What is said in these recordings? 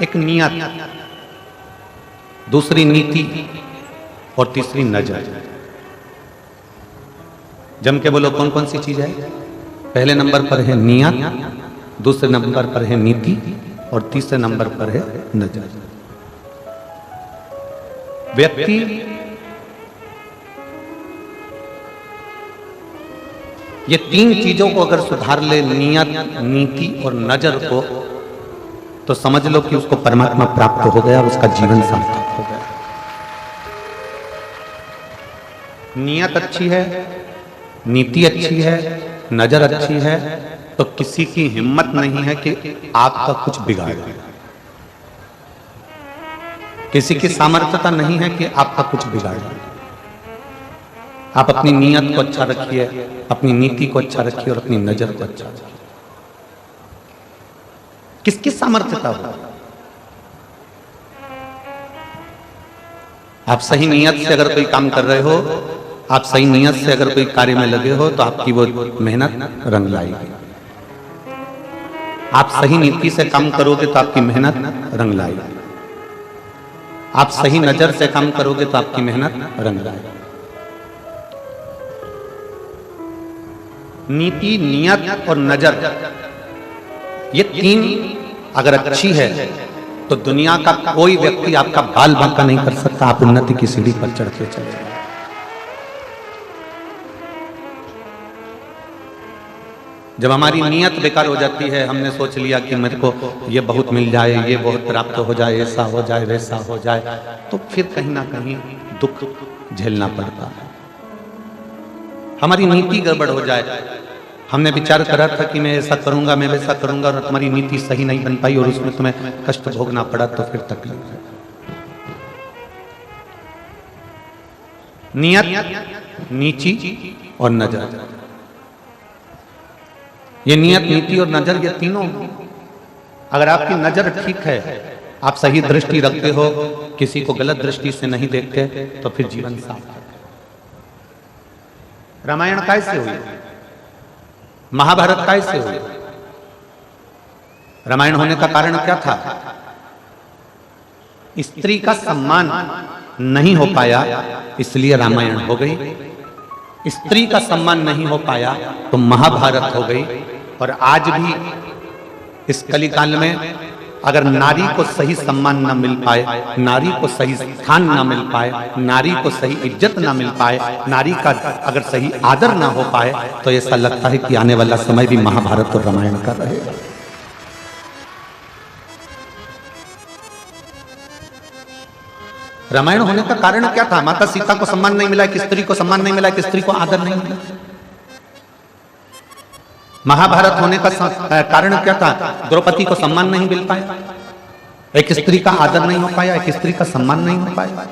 एक नियत, दूसरी नीति और तीसरी नजर। जम के बोलो कौन कौन सी चीज है? पहले नंबर पर है नियत, दूसरे नंबर पर है नीति और तीसरे नंबर पर है नजर। व्यक्ति ये तीन चीजों को अगर सुधार ले, नियत, नीति और नजर को, तो समझ लो कि उसको परमात्मा प्राप्त हो गया, उसका जीवन सार्थक हो गया। नियत अच्छी है, नीति अच्छी है, नजर अच्छी है, तो किसी की हिम्मत नहीं है कि आपका कुछ बिगाड़े। किसी की सामर्थ्यता नहीं है कि आपका कुछ बिगाड़े। आप अपनी नियत को अच्छा रखिए, अपनी नीति को अच्छा रखिए और अपनी नजर को अच्छा रखिए। किसकी सामर्थ्यता हो? आप सही नियत से अगर कोई काम कर रहे हो, आप सही नियत से अगर कोई कार्य में लगे हो, तो आपकी वो मेहनत रंग लाएगी। आप सही नीति से काम करोगे तो आपकी मेहनत रंग लाएगी। आप सही नजर से काम करोगे तो आपकी मेहनत रंग लाएगी। नीति, नियत और नजर, ये तीन अगर अच्छी है तो दुनिया का कोई व्यक्ति आपका बाल बांका नहीं कर सकता। आप उन्नति की सीढ़ी पर चढ़ के चले जाए। जब हमारी नियत बेकार हो जाती है, हमने सोच लिया कि मेरे को ये बहुत मिल जाए, ये बहुत प्राप्त हो जाए, ऐसा हो जाए, वैसा हो जाए, तो फिर कहीं ना कहीं दुख झेलना पड़ता है। हमारी नीति गड़बड़ हो जाए, हमने विचार करा था कि मैं ऐसा करूंगा, मैं वैसा करूंगा, और तुम्हारी नीति सही नहीं बन पाई और उसमें तुम्हें कष्ट भोगना पड़ा, तो फिर तकलीफ है। नियत, नीति और नजर, ये नियत, नीति और नजर, ये तीनों, अगर आपकी नजर ठीक है, आप सही दृष्टि रखते हो, किसी को गलत दृष्टि से नहीं देखते, तो फिर जीवन साफ है। रामायण कैसे हुई? महाभारत कैसे हुई? रामायण होने का कारण क्या था? स्त्री का सम्मान नहीं हो पाया, इसलिए रामायण हो गई। स्त्री का सम्मान नहीं हो पाया तो महाभारत हो गई। और आज भी इस कलिकाल में अगर नारी को सही सम्मान न मिल पाए, नारी को सही स्थान न मिल पाए, नारी को सही इज्जत न मिल पाए, नारी का अगर सही आदर न हो पाए, तो ऐसा लगता है कि आने वाला समय भी महाभारत और रामायण का रहेगा। रामायण होने का कारण क्या था? माता सीता को सम्मान नहीं मिला, एक स्त्री को सम्मान नहीं मिला, एक स्त्री को आदर नहीं मिला। महाभारत होने का कारण क्या था? द्रौपदी को सम्मान नहीं मिल पाया, एक स्त्री का आदर नहीं हो पाया, एक स्त्री का सम्मान नहीं हो पाया,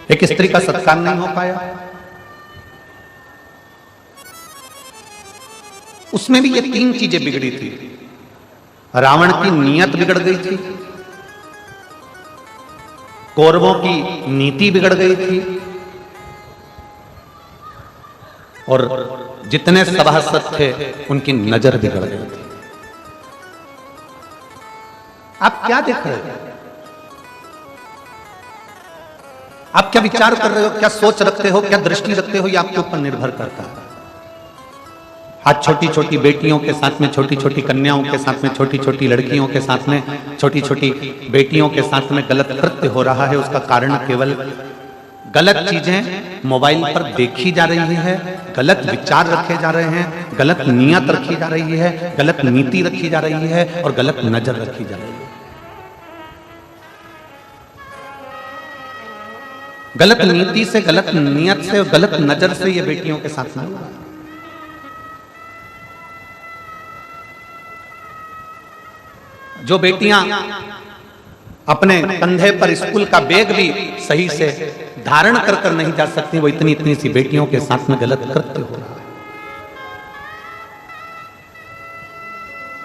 एक स्त्री का सत्कार नहीं हो पाया। उसमें भी ये तीन चीजें बिगड़ी थी। रावण की नीयत बिगड़ गई थी, कौरवों की नीति बिगड़ गई थी, और जितने सभासद थे उनकी नजर बिगड़ गई थी। आप क्या देख रहे हो? आप क्या विचार कर रहे हो, क्या सोच रखते हो, क्या दृष्टि रखते हो, ये आपके ऊपर निर्भर करता है। आज छोटी छोटी बेटियों के साथ में, छोटी छोटी कन्याओं के साथ में, छोटी छोटी लड़कियों के साथ में, छोटी छोटी बेटियों के साथ में गलत कृत्य हो रहा है। उसका कारण केवल गलत चीजें मोबाइल पर देखी जा रही है, गलत विचार रखे जा रहे हैं, गलत नियत रखी जा रही है, गलत नीति रखी जा रही है और गलत नजर रखी जा रही है। गलत नीति से, गलत नियत से और गलत नजर से ये बेटियों के साथ में हुआ है। जो बेटियां अपने कंधे पर स्कूल का बैग भी सही से धारण कर नहीं जा सकती, वो इतनी इतनी सी बेटियों के साथ में गलत कृत्य हो रहा है।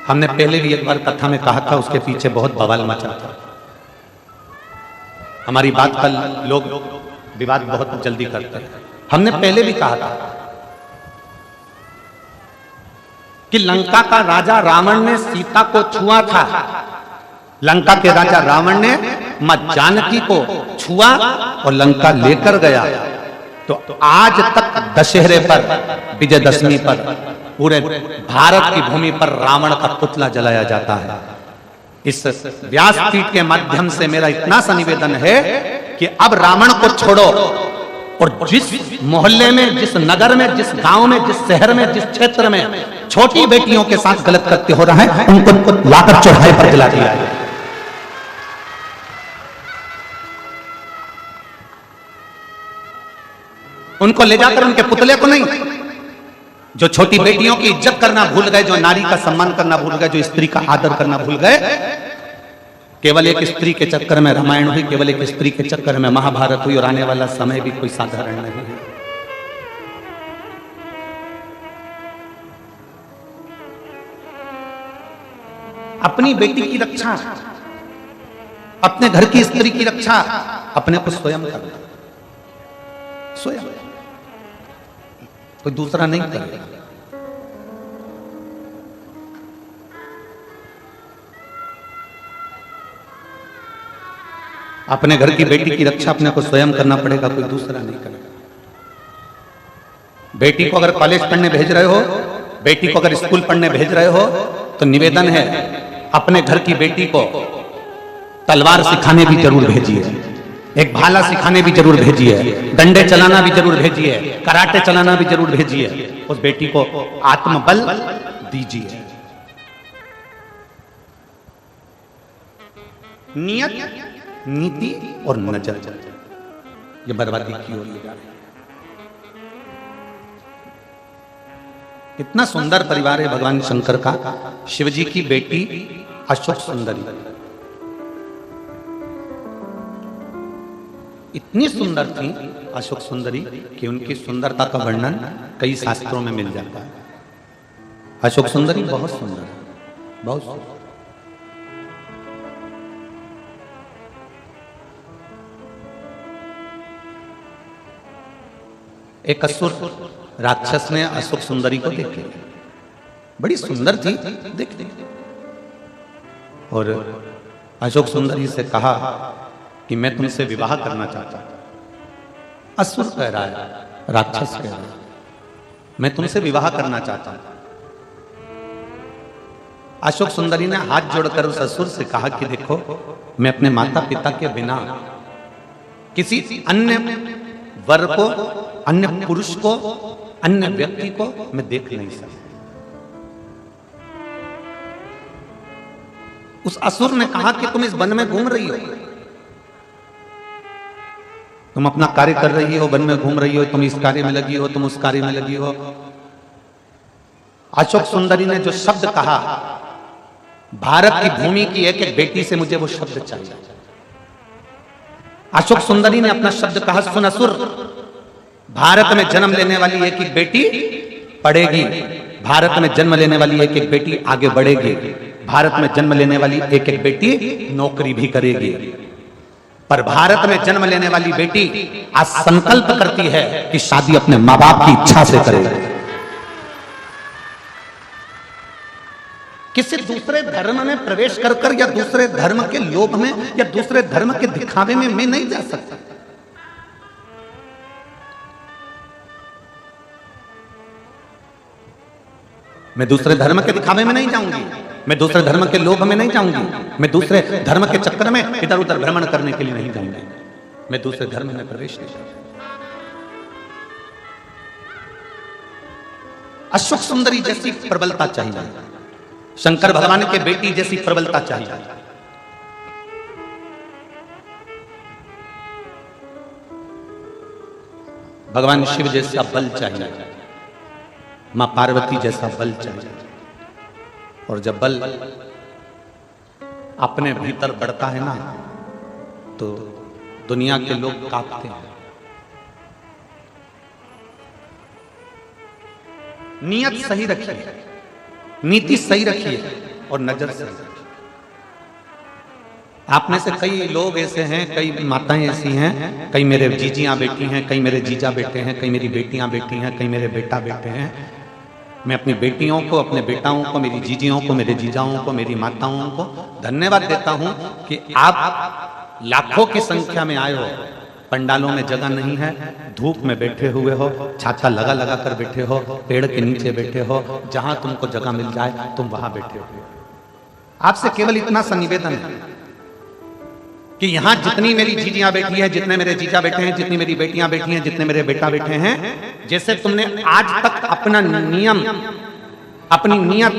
हमने पहले भी एक बार कथा में कहा था, उसके पीछे बहुत बवाल मचा था। हमारी बात का लोग विवाद बहुत जल्दी करते हैं। हमने पहले भी कहा था कि लंका का राजा रावण ने सीता को छुआ था। लंका के राजा रावण ने मां जानकी को छुआ और लंका लेकर गया। तो आज तक दशहरे पर, विजयदशमी पर पूरे भारत की भूमि पर रावण का पुतला जलाया जाता है। इस व्यासपीठ के माध्यम से मेरा इतना सा निवेदन है कि अब रावण को छोड़ो और जिस मोहल्ले में, जिस नगर में, जिस गांव में, जिस शहर में, जिस क्षेत्र में छोटी बेटियों के साथ गलत कृत्य हो रहा है, उनको लाकर चौराहे पर जला दिया है। उनको ले जाकर उनके पुतले को नहीं, जो छोटी बेटियों की इज्जत करना भूल गए, जो नारी का सम्मान करना भूल गए, जो स्त्री का आदर करना भूल गए, केवल एक स्त्री के चक्कर में रामायण हुई, केवल एक स्त्री के चक्कर में महाभारत हुई और आने वाला समय भी कोई साधारण नहीं है। अपनी बेटी की रक्षा, अपने घर की स्त्री की रक्षा अपने को स्वयं करना, स्वयं, कोई दूसरा नहीं करेगा। अपने घर की बेटी की रक्षा अपने को स्वयं करना पड़ेगा, कोई दूसरा नहीं करेगा। बेटी को अगर कॉलेज पढ़ने भेज रहे हो, बेटी को अगर स्कूल पढ़ने भेज रहे हो, तो निवेदन है अपने घर की बेटी को तलवार सिखाने भी जरूर भेजिए, एक भाला सिखाने भी जरूर भेजिए, डंडे चलाना भी जरूर भेजिए, कराटे चलाना भी जरूर भेजिए। उस बेटी को आत्मबल दीजिए। नियत, नीति और नजर, ये बर्बादी की ओर ले जा रही है। कितना सुंदर परिवार है भगवान शंकर का। शिव जी की बेटी अशोक सुंदरी इतनी सुंदर थी अशोक सुंदरी कि उनकी सुंदरता का वर्णन कई शास्त्रों में मिल जाता है। अशोक सुंदरी बहुत सुंदर है, बहुत सुंदर। एक असुर राक्षस ने अशोक सुंदरी को देख लिया, बड़ी सुंदर थी देखने, और अशोक सुंदरी से कहा कि मैं तुमसे विवाह करना चाहता हूं। असुर कह रहा है, राक्षस कह रहा है, मैं तुमसे विवाह करना चाहता हूं। अशोक सुंदरी ने हाथ जोड़कर उस असुर से कहा कि देखो, मैं अपने माता पिता के बिना किसी अन्य वर को, अन्य पुरुष को, अन्य व्यक्ति को मैं देख नहीं सकता। उस असुर ने कहा कि तुम इस वन में घूम रही हो, तुम अपना कार्य कर रही हो, वन में घूम रही हो, तुम इस कार्य में लगी हो, तुम उस कार्य में लगी हो। अशोक सुंदरी ने जो शब्द कहा, भारत की भूमि की एक एक बेटी से मुझे वो शब्द चाहिए। अशोक सुंदरी ने अपना शब्द कहा, सुन असुर, भारत में जन्म लेने वाली एक एक बेटी पढ़ेगी, भारत में जन्म लेने वाली एक एक बेटी आगे बढ़ेगी, भारत में जन्म लेने वाली एक एक बेटी नौकरी भी करेगी, पर भारत में जन्म लेने वाली बेटी आज संकल्प करती है कि शादी अपने मां बाप की इच्छा से करेगी। किसी दूसरे धर्म में प्रवेश कर कर या दूसरे धर्म के लोभ में या दूसरे धर्म के दिखावे में मैं नहीं जा सकता। मैं दूसरे धर्म के दिखावे में नहीं जाऊंगी, मैं दूसरे धर्म के लोभ में नहीं जाऊंगी, मैं दूसरे धर्म के चक्कर में इधर उधर भ्रमण करने के लिए नहीं जाऊंगी, मैं दूसरे धर्म में प्रवेश नहीं करूंगी। अशोक सुंदरी जैसी प्रबलता चाहिए, शंकर भगवान के बेटी जैसी प्रबलता चाहिए। भगवान शिव जैसा बल चाहिए, मां पार्वती जैसा बल चाहिए। और जब बल अपने भीतर बढ़ता है ना, तो दुनिया के लोग कांपते हैं। नियत सही रखिए, नीति सही रखिए और नजर सही रखिए। आप में से कई लोग ऐसे हैं, कई माताएं ऐसी हैं, कई मेरे जीजियां बेटी हैं, कई मेरे जीजा बेटे हैं, कई मेरी बेटियां बेटी हैं, कई मेरे बेटा बेटे हैं, मैं अपनी बेटियों को, अपने बेटाओं को, मेरी जीजियों को, मेरे जीजाओं को, मेरी माताओं को धन्यवाद देता हूं कि आप लाखों की संख्या में आए हो। पंडालों में जगह नहीं है, धूप में बैठे हुए हो, छाछा लगा लगा कर बैठे हो, पेड़ के नीचे बैठे हो, जहां तुमको जगह मिल जाए तुम वहां बैठे हो। आपसे केवल इतना सा निवेदन है कि यहां जितनी मेरी जीजियां बैठी है, जितने मेरे जीजा बैठे हैं, जितनी मेरी बेटियां बैठी हैं, जितने मेरे बेटा बैठे हैं, जैसे तुमने आज तक अपना नियम, अपनी नियत,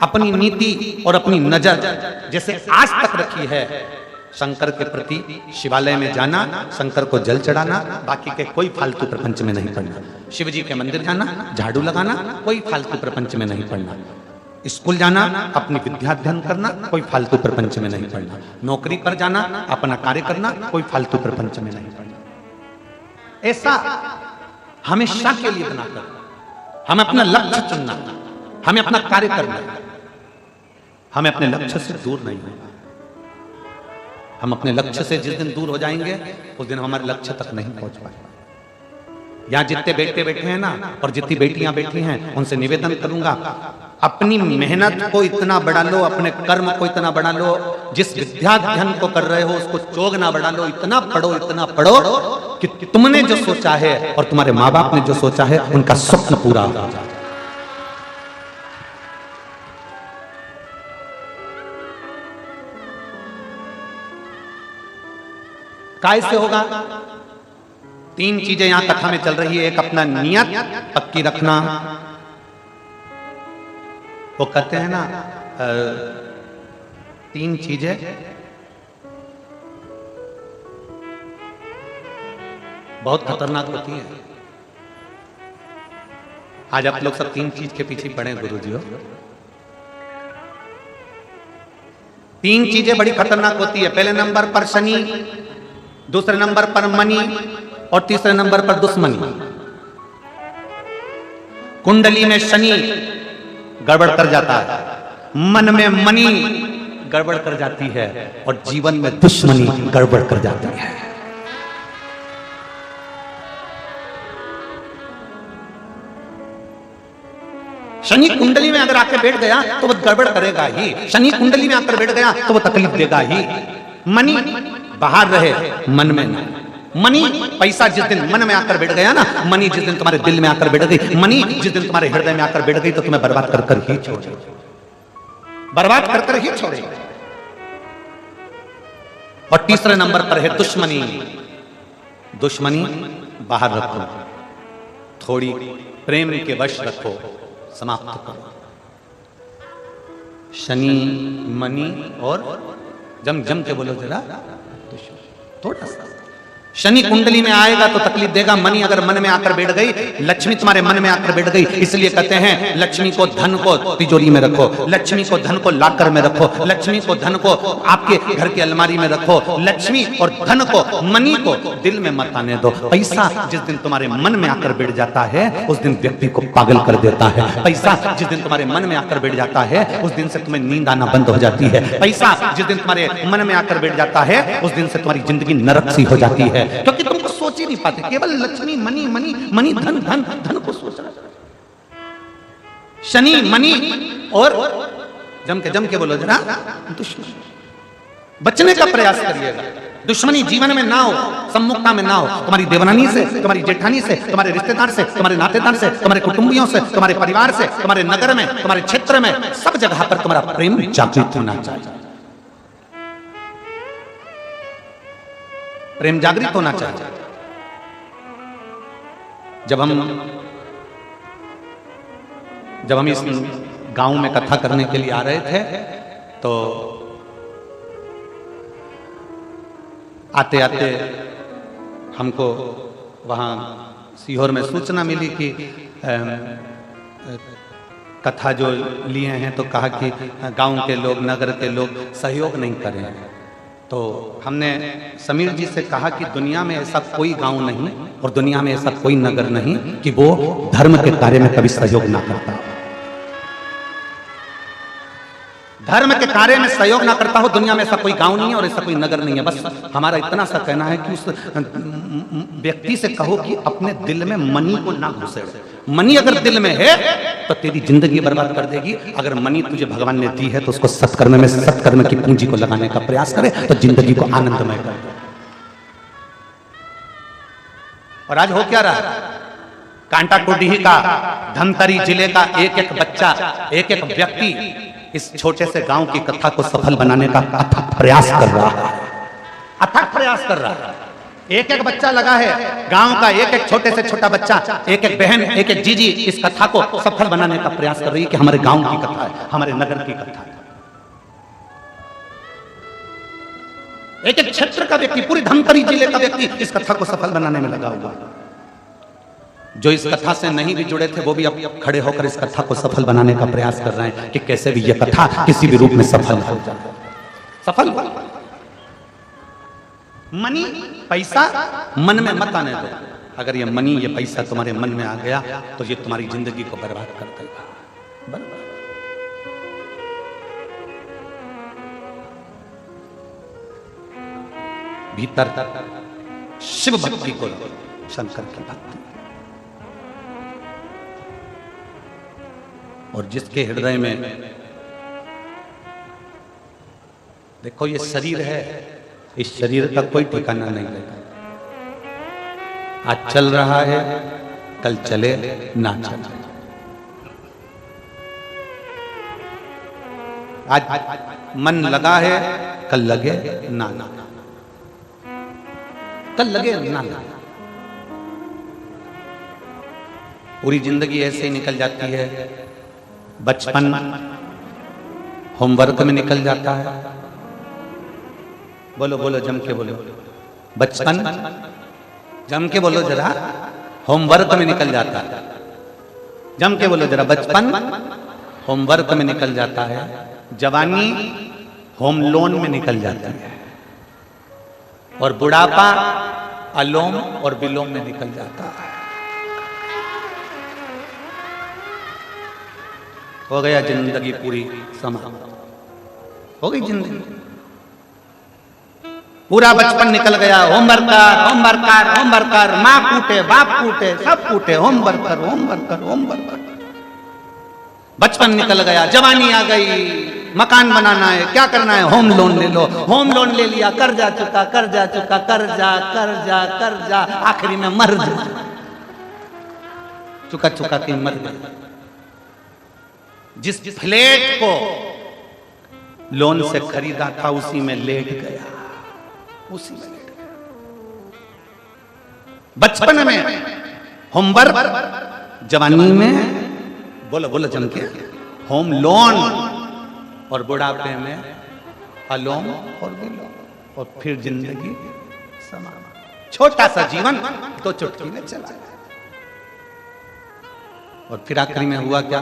अपनी नीति और अपनी नजर जैसे आज तक रखी है शंकर के प्रति, शिवालय में जाना, शंकर को जल चढ़ाना, बाकी के कोई फालतू प्रपंच में नहीं पड़ना। शिव जी के मंदिर जाना, झाड़ू लगाना, कोई फालतू प्रपंच में नहीं पड़ना। स्कूल जाना, अपनी विद्या अध्ययन करना, कोई फालतू प्रपंच में नहीं पड़ना। नौकरी पर जाना, अपना कार्य करना, कोई फालतू प्रपंच में नहीं पड़ना। ऐसा हमेशा के लिए बनाकर हमें अपना लक्ष्य चुनना, हमें अपना कार्य करना, हमें अपने लक्ष्य से दूर नहीं होना। हम अपने लक्ष्य से जिस दिन दूर हो जाएंगे उस दिन हमारे लक्ष्य तक नहीं पहुंच पाएंगे। यहां जितने बेटे बैठे हैं ना, और जितनी बेटियां बैठी हैं, उनसे निवेदन करूंगा, अपनी मेहनत को इतना बढ़ा लो, अपने कर्म को इतना बढ़ा लो, जिस विद्याध्ययन को कर रहे हो उसको चोग ना बढ़ा लो, इतना पढ़ो कि तुमने जो सोचा है और तुम्हारे माँ बाप ने जो सोचा है उनका स्वप्न पूरा हो जाए। कैसे होगा? 3 चीजें यहां कथा में चल रही है। एक अपना नियत पक्की रखना, वो कहते हैं ना 3 चीजें बहुत खतरनाक होती हैं। आज आप लोग सब 3 चीज के पीछे पड़े गुरुजी हो। 3 चीजें बड़ी खतरनाक होती है। पहले नंबर पर शनि, दूसरे नंबर पर मनी और तीसरे नंबर पर दुश्मनी। कुंडली में शनि गड़बड़ कर जाता है, मन में मनी गड़बड़ कर जाती है और जीवन में दुश्मनी गड़बड़ कर जाती है। शनि कुंडली में अगर आकर बैठ गया तो वो गड़बड़ करेगा ही। शनि कुंडली में आकर बैठ गया तो वो तकलीफ देगा ही। मनी बाहर रहे, मन में ना। मनी पैसा जिस दिन मन में आकर बैठ गया ना, मनी जिस दिन तुम्हारे दिल में आकर बैठ गई, मनी जिस दिन तुम्हारे हृदय में आकर बैठ गई तो तुम्हें बर्बाद कर कर ही छोड़ेगी, बर्बाद कर कर ही छोड़ेगी। और तीसरे नंबर पर है दुश्मनी। दुश्मनी बाहर रखो, थोड़ी प्रेम के वश रखो, समाप्त करो। शनि, मनी और जम जम के बोलो जरा, थोड़ा सा। शनि कुंडली में आएगा तो तकलीफ देगा। मनी अगर मन में आकर बैठ गई, लक्ष्मी तुम्हारे मन में आकर बैठ गई, इसलिए कहते हैं लक्ष्मी को, धन को तिजोरी में रखो, लक्ष्मी को, धन को लाकर में रखो, लक्ष्मी को, धन को आपके घर की अलमारी में रखो, लक्ष्मी और धन को, मनी को दिल में मत आने दो। पैसा जिस दिन तुम्हारे मन में आकर बैठ जाता है उस दिन व्यक्ति को पागल कर देता है। पैसा जिस दिन तुम्हारे मन में आकर बैठ जाता है उस दिन से तुम्हें नींद आना बंद हो जाती है। पैसा जिस दिन तुम्हारे मन में आकर बैठ जाता है उस दिन से तुम्हारी जिंदगी नरक सी हो जाती है, क्योंकि तुमको सोच ही नहीं पाते, केवल लक्ष्मी, मनी मनी मनी, धन धन धन को सोच रहा। शनि, मनी और जम के बोलो जरा, दुश्मनी। बचने का प्रयास करिएगा। दुश्मनी जीवन में ना हो, सम्मुखता में ना हो। तुम्हारी देवरानी से, तुम्हारी जेठानी से, तुम्हारे रिश्तेदार से, तुम्हारे नातेदार से, तुम्हारे कुटुंबियों से, तुम्हारे परिवार से, तुम्हारे नगर में, तुम्हारे क्षेत्र में, सब जगह पर तुम्हारा प्रेम जागृत होना चाहिए। प्रेम जागृत होना चाहिए। जब हम इस गांव में कथा करने के लिए आ रहे थे तो आते आते हमको वहां सीहोर में सूचना मिली कि कथा जो लिए हैं तो कहा कि गांव के लोग, नगर के लोग सहयोग नहीं करें। तो हमने समीर जी से कहा कि दुनिया में ऐसा कोई गांव नहीं और दुनिया में ऐसा कोई नगर नहीं कि वो धर्म के कार्य में कभी सहयोग ना करता हो। धर्म के कार्य में सहयोग ना करता हो, दुनिया में ऐसा कोई गांव नहीं है और ऐसा कोई नगर नहीं है। बस हमारा इतना सा कहना है कि उस व्यक्ति से कहो कि अपने दिल में मनी को ना घुसेड़े। मनी अगर दिल में है तो तेरी जिंदगी बर्बाद कर देगी। अगर मनी तुझे भगवान ने दी है तो उसको सत्कर्म में, सत्कर्म की पूंजी को लगाने का प्रयास करे तो जिंदगी को आनंदमय कर दे। और आज हो क्या रहा? कांटाकुटी का, धमतरी जिले का एक एक बच्चा, एक एक व्यक्ति इस छोटे से गांव की कथा को सफल बनाने का अथक प्रयास कर रहा है, अथक प्रयास कर रहा है। एक एक बच्चा लगा है, गांव का एक एक छोटे से छोटा बच्चा, एक एक बहन, एक एक जीजी इस कथा को सफल बनाने का प्रयास कर रही है कि हमारे गांव की कथा है, हमारे नगर की कथा है। एक एक क्षेत्र का व्यक्ति, पूरी धमतरी जिले का व्यक्ति इस कथा को सफल बनाने में लगा हुआ। जो इस कथा से नहीं भी जुड़े थे वो भी अब खड़े होकर इस कथा को सफल बनाने का प्रयास कर रहे हैं कि कैसे भी यह कथा किसी भी रूप में सफल हो जाए। सफल मनी, पैसा मन में मत आने दो। अगर ये मनी, ये पैसा तुम्हारे मन में आ गया तो ये तुम्हारी जिंदगी को बर्बाद कर देगा। बर्बाद। भीतर शिव भक्ति को, शंकर की भक्ति, और जिसके हृदय में, देखो ये शरीर है, इस शरीर का कोई ठिकाना नहीं रहता। आज चल रहा है, कल चले ना चले। आज मन लगा है, कल लगे ना लगे, कल लगे ना लगे। पूरी जिंदगी ऐसे ही निकल जाती है। बचपन होमवर्क में निकल जाता है। बोलो बोलो, जम के बोलो। बचपन, जम के बोलो जरा, होमवर्क में निकल जाता है। जम के बोलो जरा, बचपन होमवर्क में निकल जाता है। जवानी होम लोन में निकल जाती है। और बुढ़ापा अलोम और विलोम में निकल जाता है। हो गया जिंदगी पूरी समाप्त, हो गई जिंदगी। पूरा बचपन निकल गया। होमवर्क कर, होमवर्क कर, होमवर्क कर, माँ कूटे, बाप कूटे, सब कूटे, होमवर्क कर, होमवर्क कर, होमवर्क कर। बचपन निकल गया, जवानी आ गई, मकान बनाना है, क्या करना है, होम लोन ले लो। होम लोन ले लिया, कर्जा चुका, कर्जा चुका, कर्जा कर्जा कर्जा, आखिरी में मर जा। चुका चुका के मर गए। जिस फ्लैट को लोन से खरीदा था उसी में लेट गया, उसी में लेट गया। बचपन में होमवर्क, जवानी में बोलो बोलो जम के होम लोन, और बुढ़ापे में अलोम और विलोम, और फिर जिंदगी समाप्त। छोटा सा जीवन तो चुटकी में चला गया। और फिर आखिरी में हुआ क्या?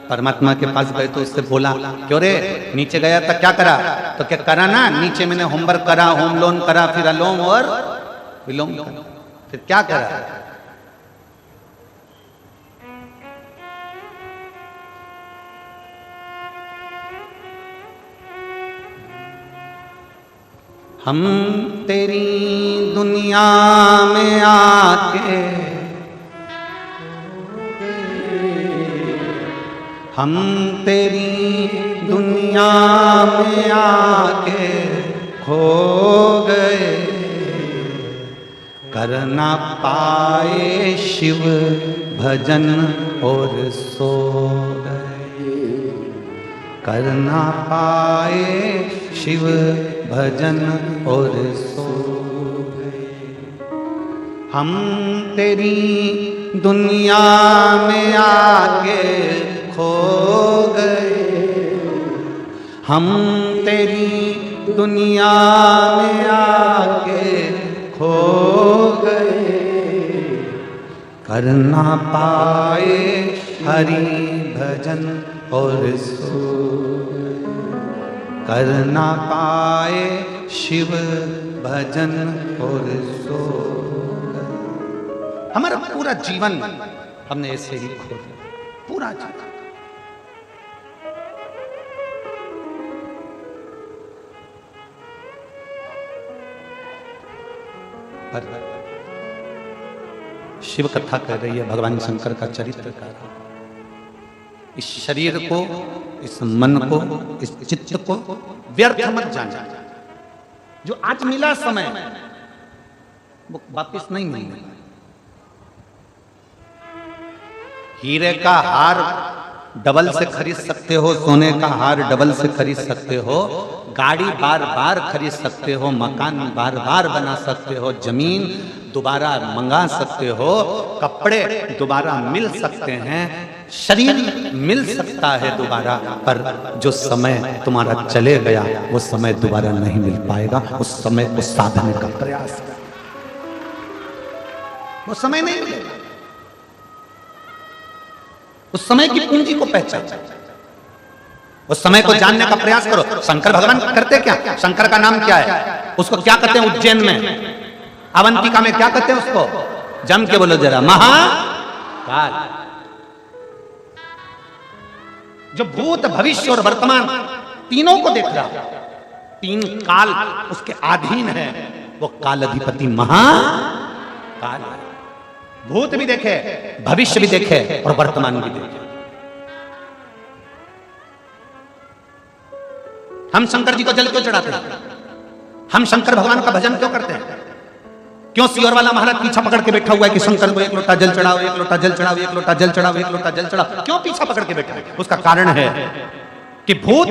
परमात्मा के पास गए तो उससे बोला, क्यों रे नीचे गया था, क्या करा? तो क्या करा ना, नीचे मैंने होमवर्क करा, होम लोन करा, फिर अलोम और विलोम करा, फिर क्या करा? हम तेरी दुनिया में आके, हम तेरी दुनिया में आके खो गए, कर ना पाए शिव भजन और सो गए, कर ना पाए शिव भजन और सो गए। हम तेरी दुनिया में आके खो गए, हम तेरी दुनिया में आके खो गए, कर ना पाए हरि भजन और सो गए, कर ना पाए शिव भजन और सो गए। हमारा पूरा जीवन हमने ऐसे ही खो दिया, पूरा जीवन। पर शिव कथा कह रही है भगवान शंकर का चरित्र का। इस शरीर को, इस मन को, इस चित्त को व्यर्थ मत जाना। जो आज मिला समय वो वापस नहीं मिलेगा। हीरे का हार डबल से खरीद सकते हो, सोने का हार डबल से खरीद सकते हो, गाड़ी बार बार खरीद सकते हो, मकान बार बार बना सकते हो, जमीन दोबारा मंगा सकते हो, कपड़े दोबारा मिल सकते हैं, शरीर मिल सकता है दोबारा, पर जो समय तुम्हारा चले गया वो समय दोबारा नहीं मिल पाएगा। उस समय को साधने का प्रयास कर, वो समय नहीं मिलेगा। उस समय की पूंजी को पहचान, उस समय को जानने का प्रयास करो। शंकर भगवान करते क्या? शंकर का नाम क्या है? उसको क्या कहते हैं? उज्जैन में अवंतिका में क्या कहते हैं उसको? जम के बोलो जरा, महाकाल। जो भूत भविष्य और वर्तमान तीनों को देख रहा, तीन काल उसके अधीन है, वो काल अधिपति महाकाल है। भूत भी देखे, भविष्य भी देखे और वर्तमान भी देखे। हम शंकर जी को जल क्यों चढ़ाते हैं? हम शंकर भगवान का भजन क्यों करते हैं? क्यों सियोर वाला महाराज पीछा पकड़ के बैठा हुआ है कि शंकर को एक लोटा जल चढ़ाओ, एक लोटा जल चढ़ाओ, एक लोटा जल चढ़ाओ, एक लोटा जल चढ़ाओ? क्यों पीछा पकड़ के बैठा है? उसका कारण है कि भूत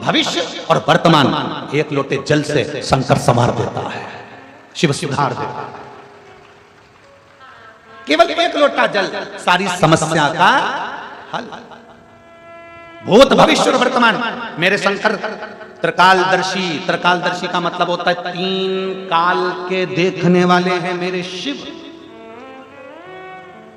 भविष्य और वर्तमान एक लोटे जल से शंकर संवार देता है, शिव सुधार देता है। केवल एक लोटा जल सारी समस्या का हल। भूत भविष्य और वर्तमान मेरे शंकर त्रिकालदर्शी। त्रिकालदर्शी का मतलब होता है तीन काल के देखने वाले हैं मेरे शिव।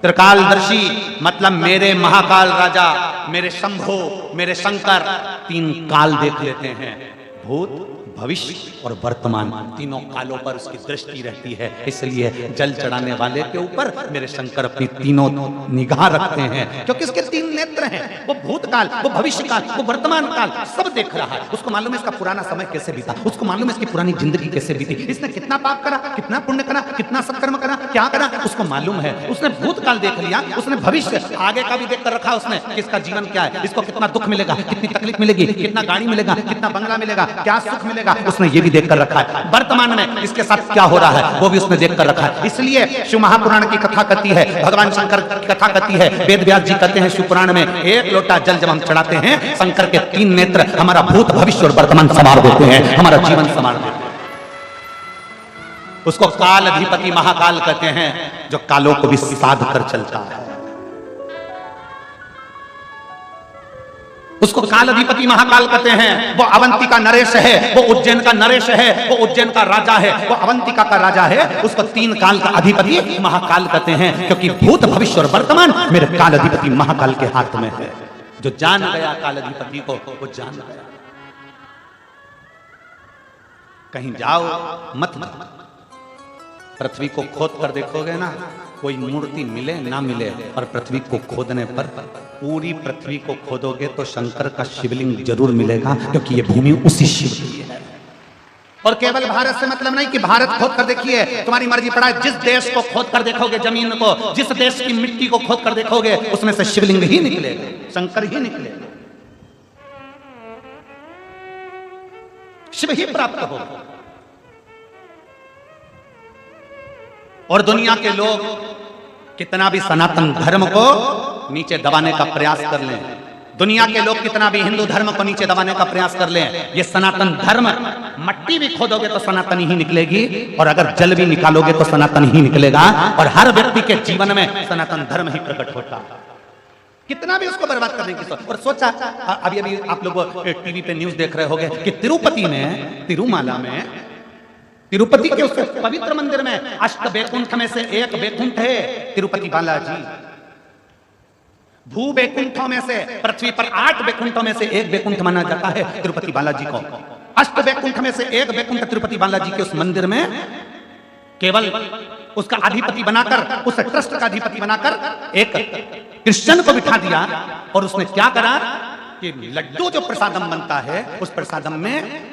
त्रिकालदर्शी मतलब मेरे महाकाल राजा, मेरे शंभो, मेरे शंकर तीन काल देख लेते हैं। भूत भविष्य और वर्तमान तीनों कालों पर उसकी दृष्टि रहती है। इसलिए जल चढ़ाने वाले के ऊपर मेरे शंकर अपनी तीनों निगाह रखते हैं, क्योंकि इसके तीन नेत्र हैं। वो भूतकाल, वो भविष्य काल, वो वर्तमान काल सब देख रहा है। उसको मालूम है इसका पुराना समय कैसे बीता, उसको मालूम है इसकी पुरानी जिंदगी कैसे बीती, इसने कितना पाप करा, कितना पुण्य करा, कितना सत्कर्म करा, क्या करा, उसको मालूम है। उसने भूतकाल देख लिया, उसने भविष्य आगे का भी देख कर रखा उसने कि इसका जीवन क्या है, इसको कितना दुख मिलेगा, कितनी तकलीफ मिलेगी, कितना गाड़ी मिलेगा, कितना बंगला मिलेगा, क्या सुख मिलेगा, उसने ये भी देखकर रखा है। वर्तमान में इसके साथ क्या हो रहा है वो भी उसने देखकर रखा है। इसलिए शिव महापुराण की कथा कहती है, भगवान शंकर की कथा कहती है, वेद व्यास जी कहते हैं शिव पुराण में, एक लोटा जल जब हम चढ़ाते हैं, शंकर के तीन नेत्र हमारा भूत भविष्य और वर्तमान संवार देते हैं, हमारा जीवन संवार देते हैं। उसको काल अधिपति महाकाल कहते हैं, जो कालों को भी साध कर चलता है। उसको काल अधिपति महाकाल कहते हैं। वो अवंतिका नरेश है, वो उज्जैन का नरेश है, वो उज्जैन का राजा है, वो अवंतिका का राजा है। उसको तीन काल का अधिपति महाकाल कहते हैं, क्योंकि भूत भविष्य और वर्तमान मेरे काल अधिपति महाकाल के हाथ में है। जो जान गया काल अधिपति को, वो जान गया। कहीं जाओ मत, पृथ्वी को खोद कर देखोगे ना, कोई मूर्ति मिले ना मिले, और पृथ्वी को खोदने पर पूरी पृथ्वी को खोदोगे तो शंकर का शिवलिंग जरूर मिलेगा, क्योंकि ये भूमि उसी शिव की है। और केवल भारत से मतलब नहीं कि भारत खोद कर देखिए, तुम्हारी मर्जी पड़ा है। जिस देश को खोद कर देखोगे, जमीन को, जिस देश की मिट्टी को खोद कर देखोगे, उसमें से शिवलिंग ही निकलेगा, शंकर ही निकलेगा, शिव ही प्राप्त होगा। और दुनिया के लोग कितना भी सनातन धर्म को नीचे दबाने का प्रयास कर लें, दुनिया के लोग कितना भी हिंदू धर्म को नीचे दबाने का प्रयास कर लें, ये सनातन धर्म, मट्टी भी खोदोगे तो सनातन ही निकलेगी, और अगर जल भी निकालोगे तो सनातन ही निकलेगा। और हर व्यक्ति के जीवन में सनातन धर्म ही प्रकट होता है, कितना भी उसको बर्बाद करने की सोच। और सोचा, अभी अभी आप लोग टीवी पे न्यूज देख रहे होंगे कि तिरुपति में, तिरुमाला में, तिरुपति के उस पवित्र मंदिर में अष्ट वैकुंठ में से एक वैकुंठ है तिरुपति बालाजी। भू वैकुंठों में से, पृथ्वी पर 8 वैकुंठों में से एक वैकुंठ माना जाता है तिरुपति बालाजी को। अष्ट वैकुंठ में से एक वैकुंठ तिरुपति बालाजी के उस मंदिर में केवल उसका अधिपति बनाकर, उस ट्रस्ट का अधिपति बनाकर एक क्रिश्चियन को बिठा दिया। और उसने क्या करा कि लड्डू जो प्रसादम बनता है, उस प्रसादम में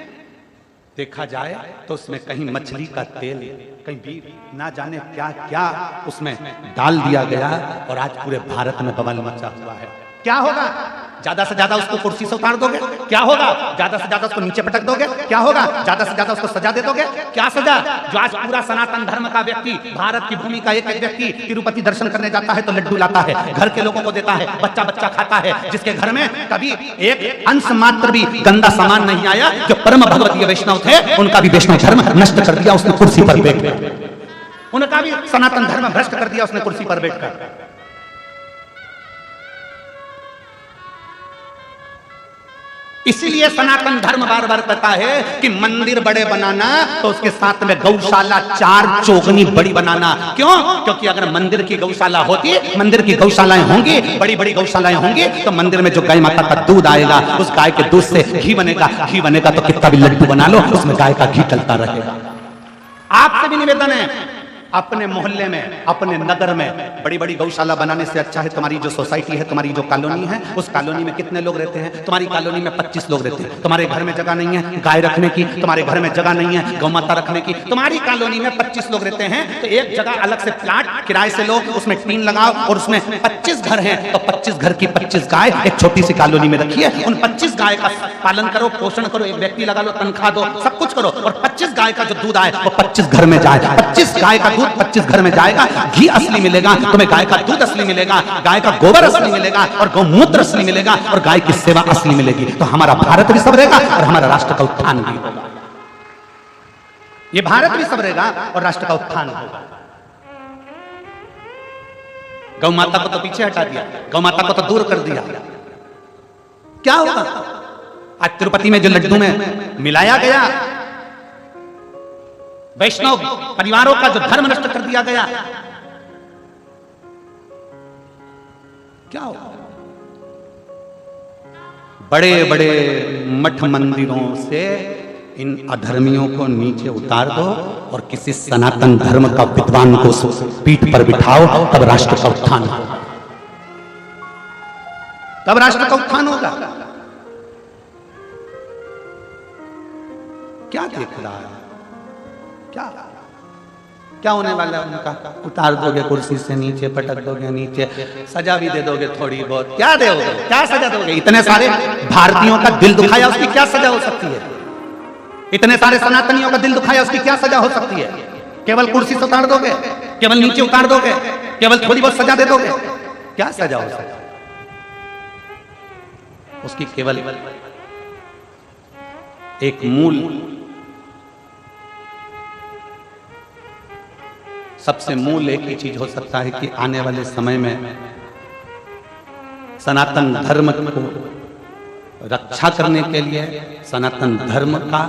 देखा जाए तो उसमें कहीं मछली का तेल, कहीं भी ना जाने क्या क्या उसमें डाल दिया गया, और आज पूरे भारत में बवाल मचा हुआ है। क्या होगा? ज्यादा से ज्यादा उसको कुर्सी से उतार दोगे। क्या होगा? ज्यादा से ज्यादा उसको नीचे पटक दोगे। क्या होगा? ज्यादा से ज्यादा उसको सजा दे दोगे। क्या सजा? जो आज पूरा सनातन धर्म का व्यक्ति, भारत की भूमि का एक एक व्यक्ति तिरुपति दर्शन करने जाता है तो लड्डू लाता है, घर के लोगों को देता है, बच्चा बच्चा खाता है, जिसके घर में कभी एक अंश मात्र भी गंदा सामान नहीं आया, जो परम भगवतीय वैष्णव थे, उनका भी वैष्णव धर्म नष्ट कर दिया उसने कुर्सी पर बैठकर। उनका भी सनातन धर्म भ्रष्ट कर दिया उसने कुर्सी पर बैठकर। इसीलिए सनातन धर्म बार बार कहता है कि मंदिर बड़े बनाना तो उसके साथ में गौशाला 4 चौगनी बड़ी बनाना। क्यों? क्योंकि अगर मंदिर की गौशाला होती, मंदिर की गौशालाएं होंगी, बड़ी बड़ी गौशालाएं होंगी, तो मंदिर में जो गाय माता का दूध आएगा, उस गाय के दूध से घी बनेगा। घी बनेगा तो कितना भी लड्डू बना लो, उसमें गाय का घी चलता रहेगा। आपसे भी निवेदन है, अपने मोहल्ले में, अपने नगर में बड़ी बड़ी गौशाला बनाने से अच्छा है तुम्हारी जो सोसाइटी है, तुम्हारी जो कॉलोनी है, उस कॉलोनी में कितने लोग रहते हैं? तुम्हारी कॉलोनी में 25 लोग रहते हैं। तुम्हारे घर में जगह नहीं है गाय रखने की, तुम्हारे घर में जगह नहीं है गौ माता रखने की, तुम्हारी कॉलोनी में 25 लोग रहते हैं, तो एक जगह अलग से प्लाट किराए से लो, उसमें टीन लगाओ और उसमें 25 घर हैं, तो 25 घर की 25 गाय एक छोटी सी कॉलोनी में रखिए। उन 25 गाय का पालन करो, पोषण करो, एक व्यक्ति लगा लो, तनख्वाह दो, सब कुछ करो, और 25 गाय का जो दूध आए वो 25 घर में जाए। 25 गाय का दूध 25 घर में जाएगा। घी असली मिलेगा तुम्हें, गाय का दूध असली मिलेगा, गाय का गोबर असली मिलेगा, और गौमूत्र असली मिलेगा, और गाय की सेवा असली मिलेगी। तो हमारा भारत भी संवरेगा और हमारा राष्ट्र का उत्थान भी होगा। ये भारत भी संवरेगा और राष्ट्र का उत्थान होगा। गौ माता को तो पीछे हटा दिया, गौ माता को तो दूर कर दिया। क्या होगा? आज तिरुपति में जो लड्डू में मिलाया गया, वैष्णव परिवारों का जो धर्म नष्ट कर दिया गया, क्या हो? बड़े बड़े मठ मंदिरों से इन अधर्मियों को नीचे उतार दो और किसी सनातन धर्म का विद्वान को पीठ पर बिठाओ, तब राष्ट्र का उत्थान होगा। तब राष्ट्र का उत्थान होगा। क्या देख रहा है? क्या होने वाला है उनका? उतार दोगे कुर्सी से नीचे, पटक दोगे नीचे, सजा भी दे दोगे थोड़ी बहुत। क्या दोगे? क्या सजा दोगे? इतने सारे भारतीयों का दिल दुखाया, उसकी क्या सजा हो सकती है? इतने सारे सनातनियों का दिल दुखाया, उसकी क्या सजा हो सकती है? केवल कुर्सी से उतार दोगे? केवल नीचे उतार दोगे? केवल थोड़ी बहुत सजा दे दोगे? क्या सजा हो सकती है उसकी? केवल एक मूल, सबसे मूल एक ही चीज हो सकता है कि आने वाले समय में सनातन धर्म को रक्षा करने के लिए सनातन धर्म का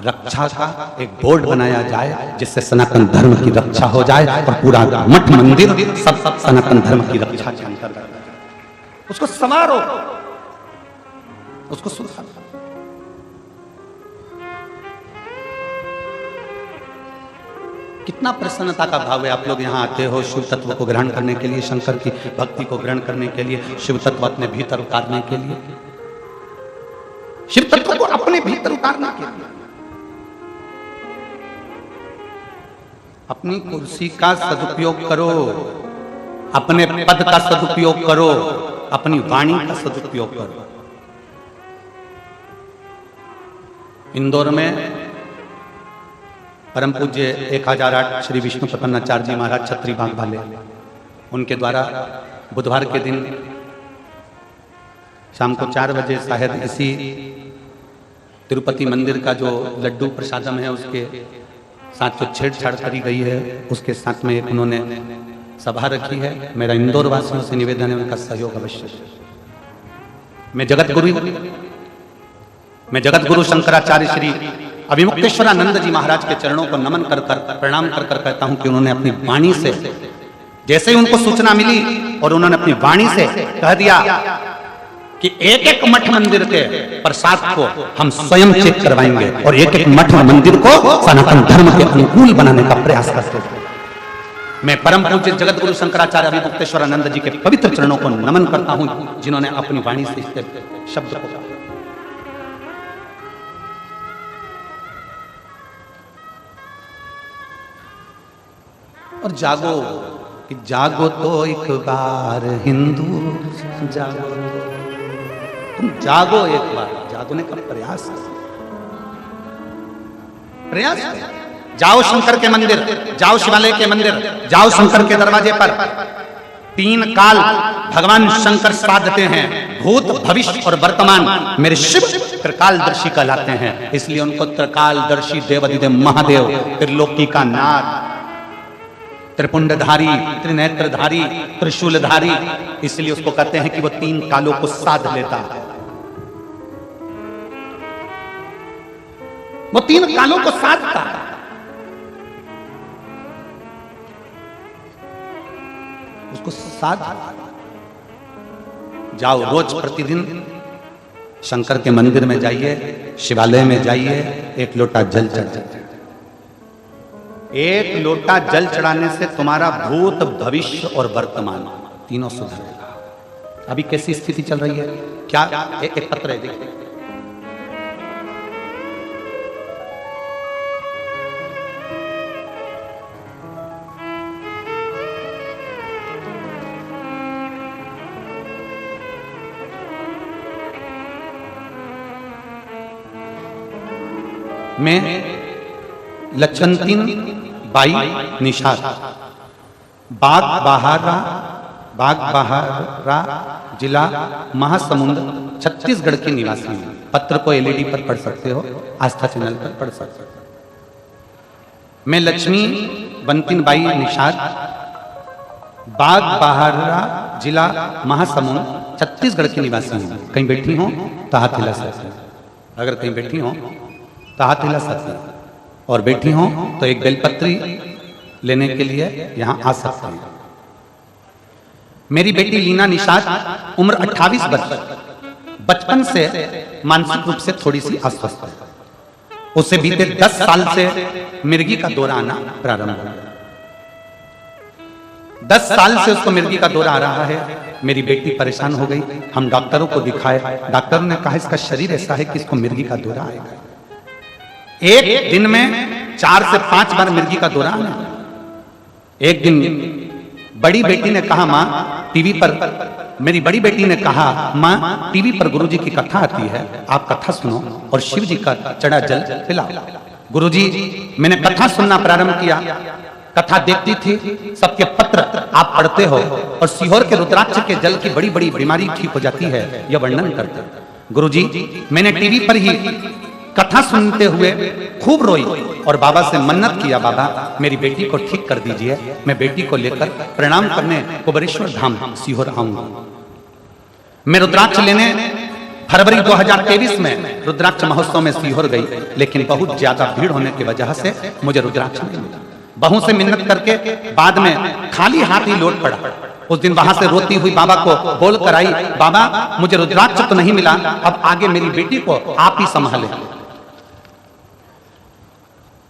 रक्षा का एक बोर्ड बनाया जाए, जिससे सनातन धर्म की रक्षा हो जाए और पूरा मठ मंदिर सब सनातन धर्म की रक्षा के अंतर्गत। उसको संवारो, उसको सुधारो। कितना प्रसन्नता का भाव है। आप लोग यहाँ आते हो शिव तत्व को ग्रहण करने के लिए, शंकर की भक्ति को ग्रहण करने के लिए, शिव तत्व अपने भीतर उतारने के लिए, शिव तत्व को अपने भीतर उतारने के लिए। अपनी कुर्सी का सदुपयोग करो, अपने पद का सदुपयोग करो, अपनी वाणी का सदुपयोग करो। इंदौर में परम पूज्य 1008 श्री विष्णु प्रपन्नाचार्य जी महाराज छत्री बाग वाले, उनके द्वारा बुधवार के दिन शाम को 4 बजे शायद इसी तिरुपति मंदिर का जो लड्डू प्रसादम है उसके साथ जो छेड़छाड़ करी गई है, उसके साथ में एक उन्होंने सभा रखी है। मेरा इंदौर वासियों से निवेदन है उनका सहयोग अवश्य। मैं जगत गुरु शंकराचार्य श्री अभिमुक्तेश्वरानंद जी महाराज के चरणों को नमन कर प्रणाम कर कहता हूं कि उन्होंने अपनी वाणी से, जैसे ही उनको सूचना मिली और उन्होंने अपनी वाणी से कह दिया कि एक एक मठ मंदिर के प्रसाद को हम स्वयं चेक करवाएंगे और एक एक मठ मंदिर को सनातन धर्म के अनुकूल बनाने का प्रयास करते थे। मैं परम पूज्य जगत गुरु शंकराचार्य अभिमुक्तेश्वरानंद जी के पवित्र चरणों को नमन करता हूं, जिन्होंने अपनी वाणी से इस शब्द को और जागो कि जागो तो एक बार हिंदू जागो। तुम जागो, एक बार जागने का प्रयास करो, प्रयास करो। जाओ शंकर के मंदिर, जाओ शिवालय के मंदिर, जाओ शंकर के दरवाजे पर। 3 काल भगवान शंकर साथ देते हैं, भूत भविष्य और वर्तमान। मेरे शिव त्रिकालदर्शी कहलाते हैं, इसलिए उनको त्रिकालदर्शी देवाधिदेव महादेव, त्रिलोकी का नाथ, त्रिपुंडधारी, त्रिनेत्रधारी, त्रिशूलधारी, इसलिए उसको कहते हैं कि वो 3 कालों को साध लेता है। वो 3 कालों को साधता है। उसको साध जाओ, रोज प्रतिदिन शंकर के मंदिर में जाइए, शिवालय में जाइए, 1 लोटा जल चढ़ जाइए। 1 लोटा जल चढ़ाने से तुम्हारा भूत भविष्य और वर्तमान तीनों सुधरेगा। अभी कैसी स्थिति चल रही है? क्या एक पत्र है, देखिए। मैं लक्षणतीन बाई निषाद, बाग बहारा, जिला महासमुंद, छत्तीसगढ़ की निवासी हूं। पत्र को एलईडी पर पढ़ सकते हो, आस्था चैनल पर पढ़ सकते हो। मैं लक्ष्मी बंतिन बाई निषाद, बाग बहारा, जिला महासमुंद, छत्तीसगढ़ की निवासी हूं। कहीं बैठी हूं तो हाथ हिला सकते, अगर कहीं बैठी हूं तो हाथ हिला सकते, और बैठी हूं तो एक बेलपत्री लेने के लिए यहां आ सकते हैं। मेरी बेटी लीना निषाद, उम्र 28 वर्ष, बचपन से मानसिक रूप से थोड़ी सी अस्वस्थ है। उसे बीते 10 साल से मिर्गी का दौरा आना प्रारंभ हो गया। 10 साल से उसको मिर्गी का दौरा आ रहा है। मेरी बेटी परेशान हो गई, हम डॉक्टरों को दिखाए, डॉक्टर ने कहा इसका शरीर ऐसा है कि इसको मिर्गी का दौरा आएगा। एक दिन में 4 से 5 बार मिर्गी का दौरा आना। एक दिन बड़ी बेटी ने कहा, मां टीवी पर, मेरी बड़ी बेटी ने कहा, मां टीवी पर गुरुजी की कथा आती है, आप कथा सुनो और शिव जी का चढ़ा जल पिलाओ। गुरुजी, मैंने कथा सुनना प्रारंभ किया, कथा देखती थी, सबके पत्र आप पढ़ते हो और सीहोर के रुद्राक्ष के जल की बड़ी बड़ी बीमारी ठीक हो जाती है, यह वर्णन करते। गुरुजी, मैंने टीवी पर ही कथा सुनते हुए खूब रोई और बाबा से मन्नत किया, बाबा मेरी बेटी को ठीक कर दीजिए, मैं बेटी को लेकर प्रणाम करने कुबेरेश्वर धाम सीहोर आऊंगा। मैं रुद्राक्ष लेने फरवरी 2023 में रुद्राक्ष महोत्सव में सीहोर गई, लेकिन बहुत ज्यादा भीड़ होने की वजह से मुझे रुद्राक्ष नहीं मिला। बहू से मिन्नत करके बाद में खाली हाथ ही लौट पड़ा। उस दिन वहां से रोती हुई बाबा को बोल कर आई, बाबा मुझे रुद्राक्ष तो नहीं मिला, अब आगे मेरी बेटी को आप ही संभालें।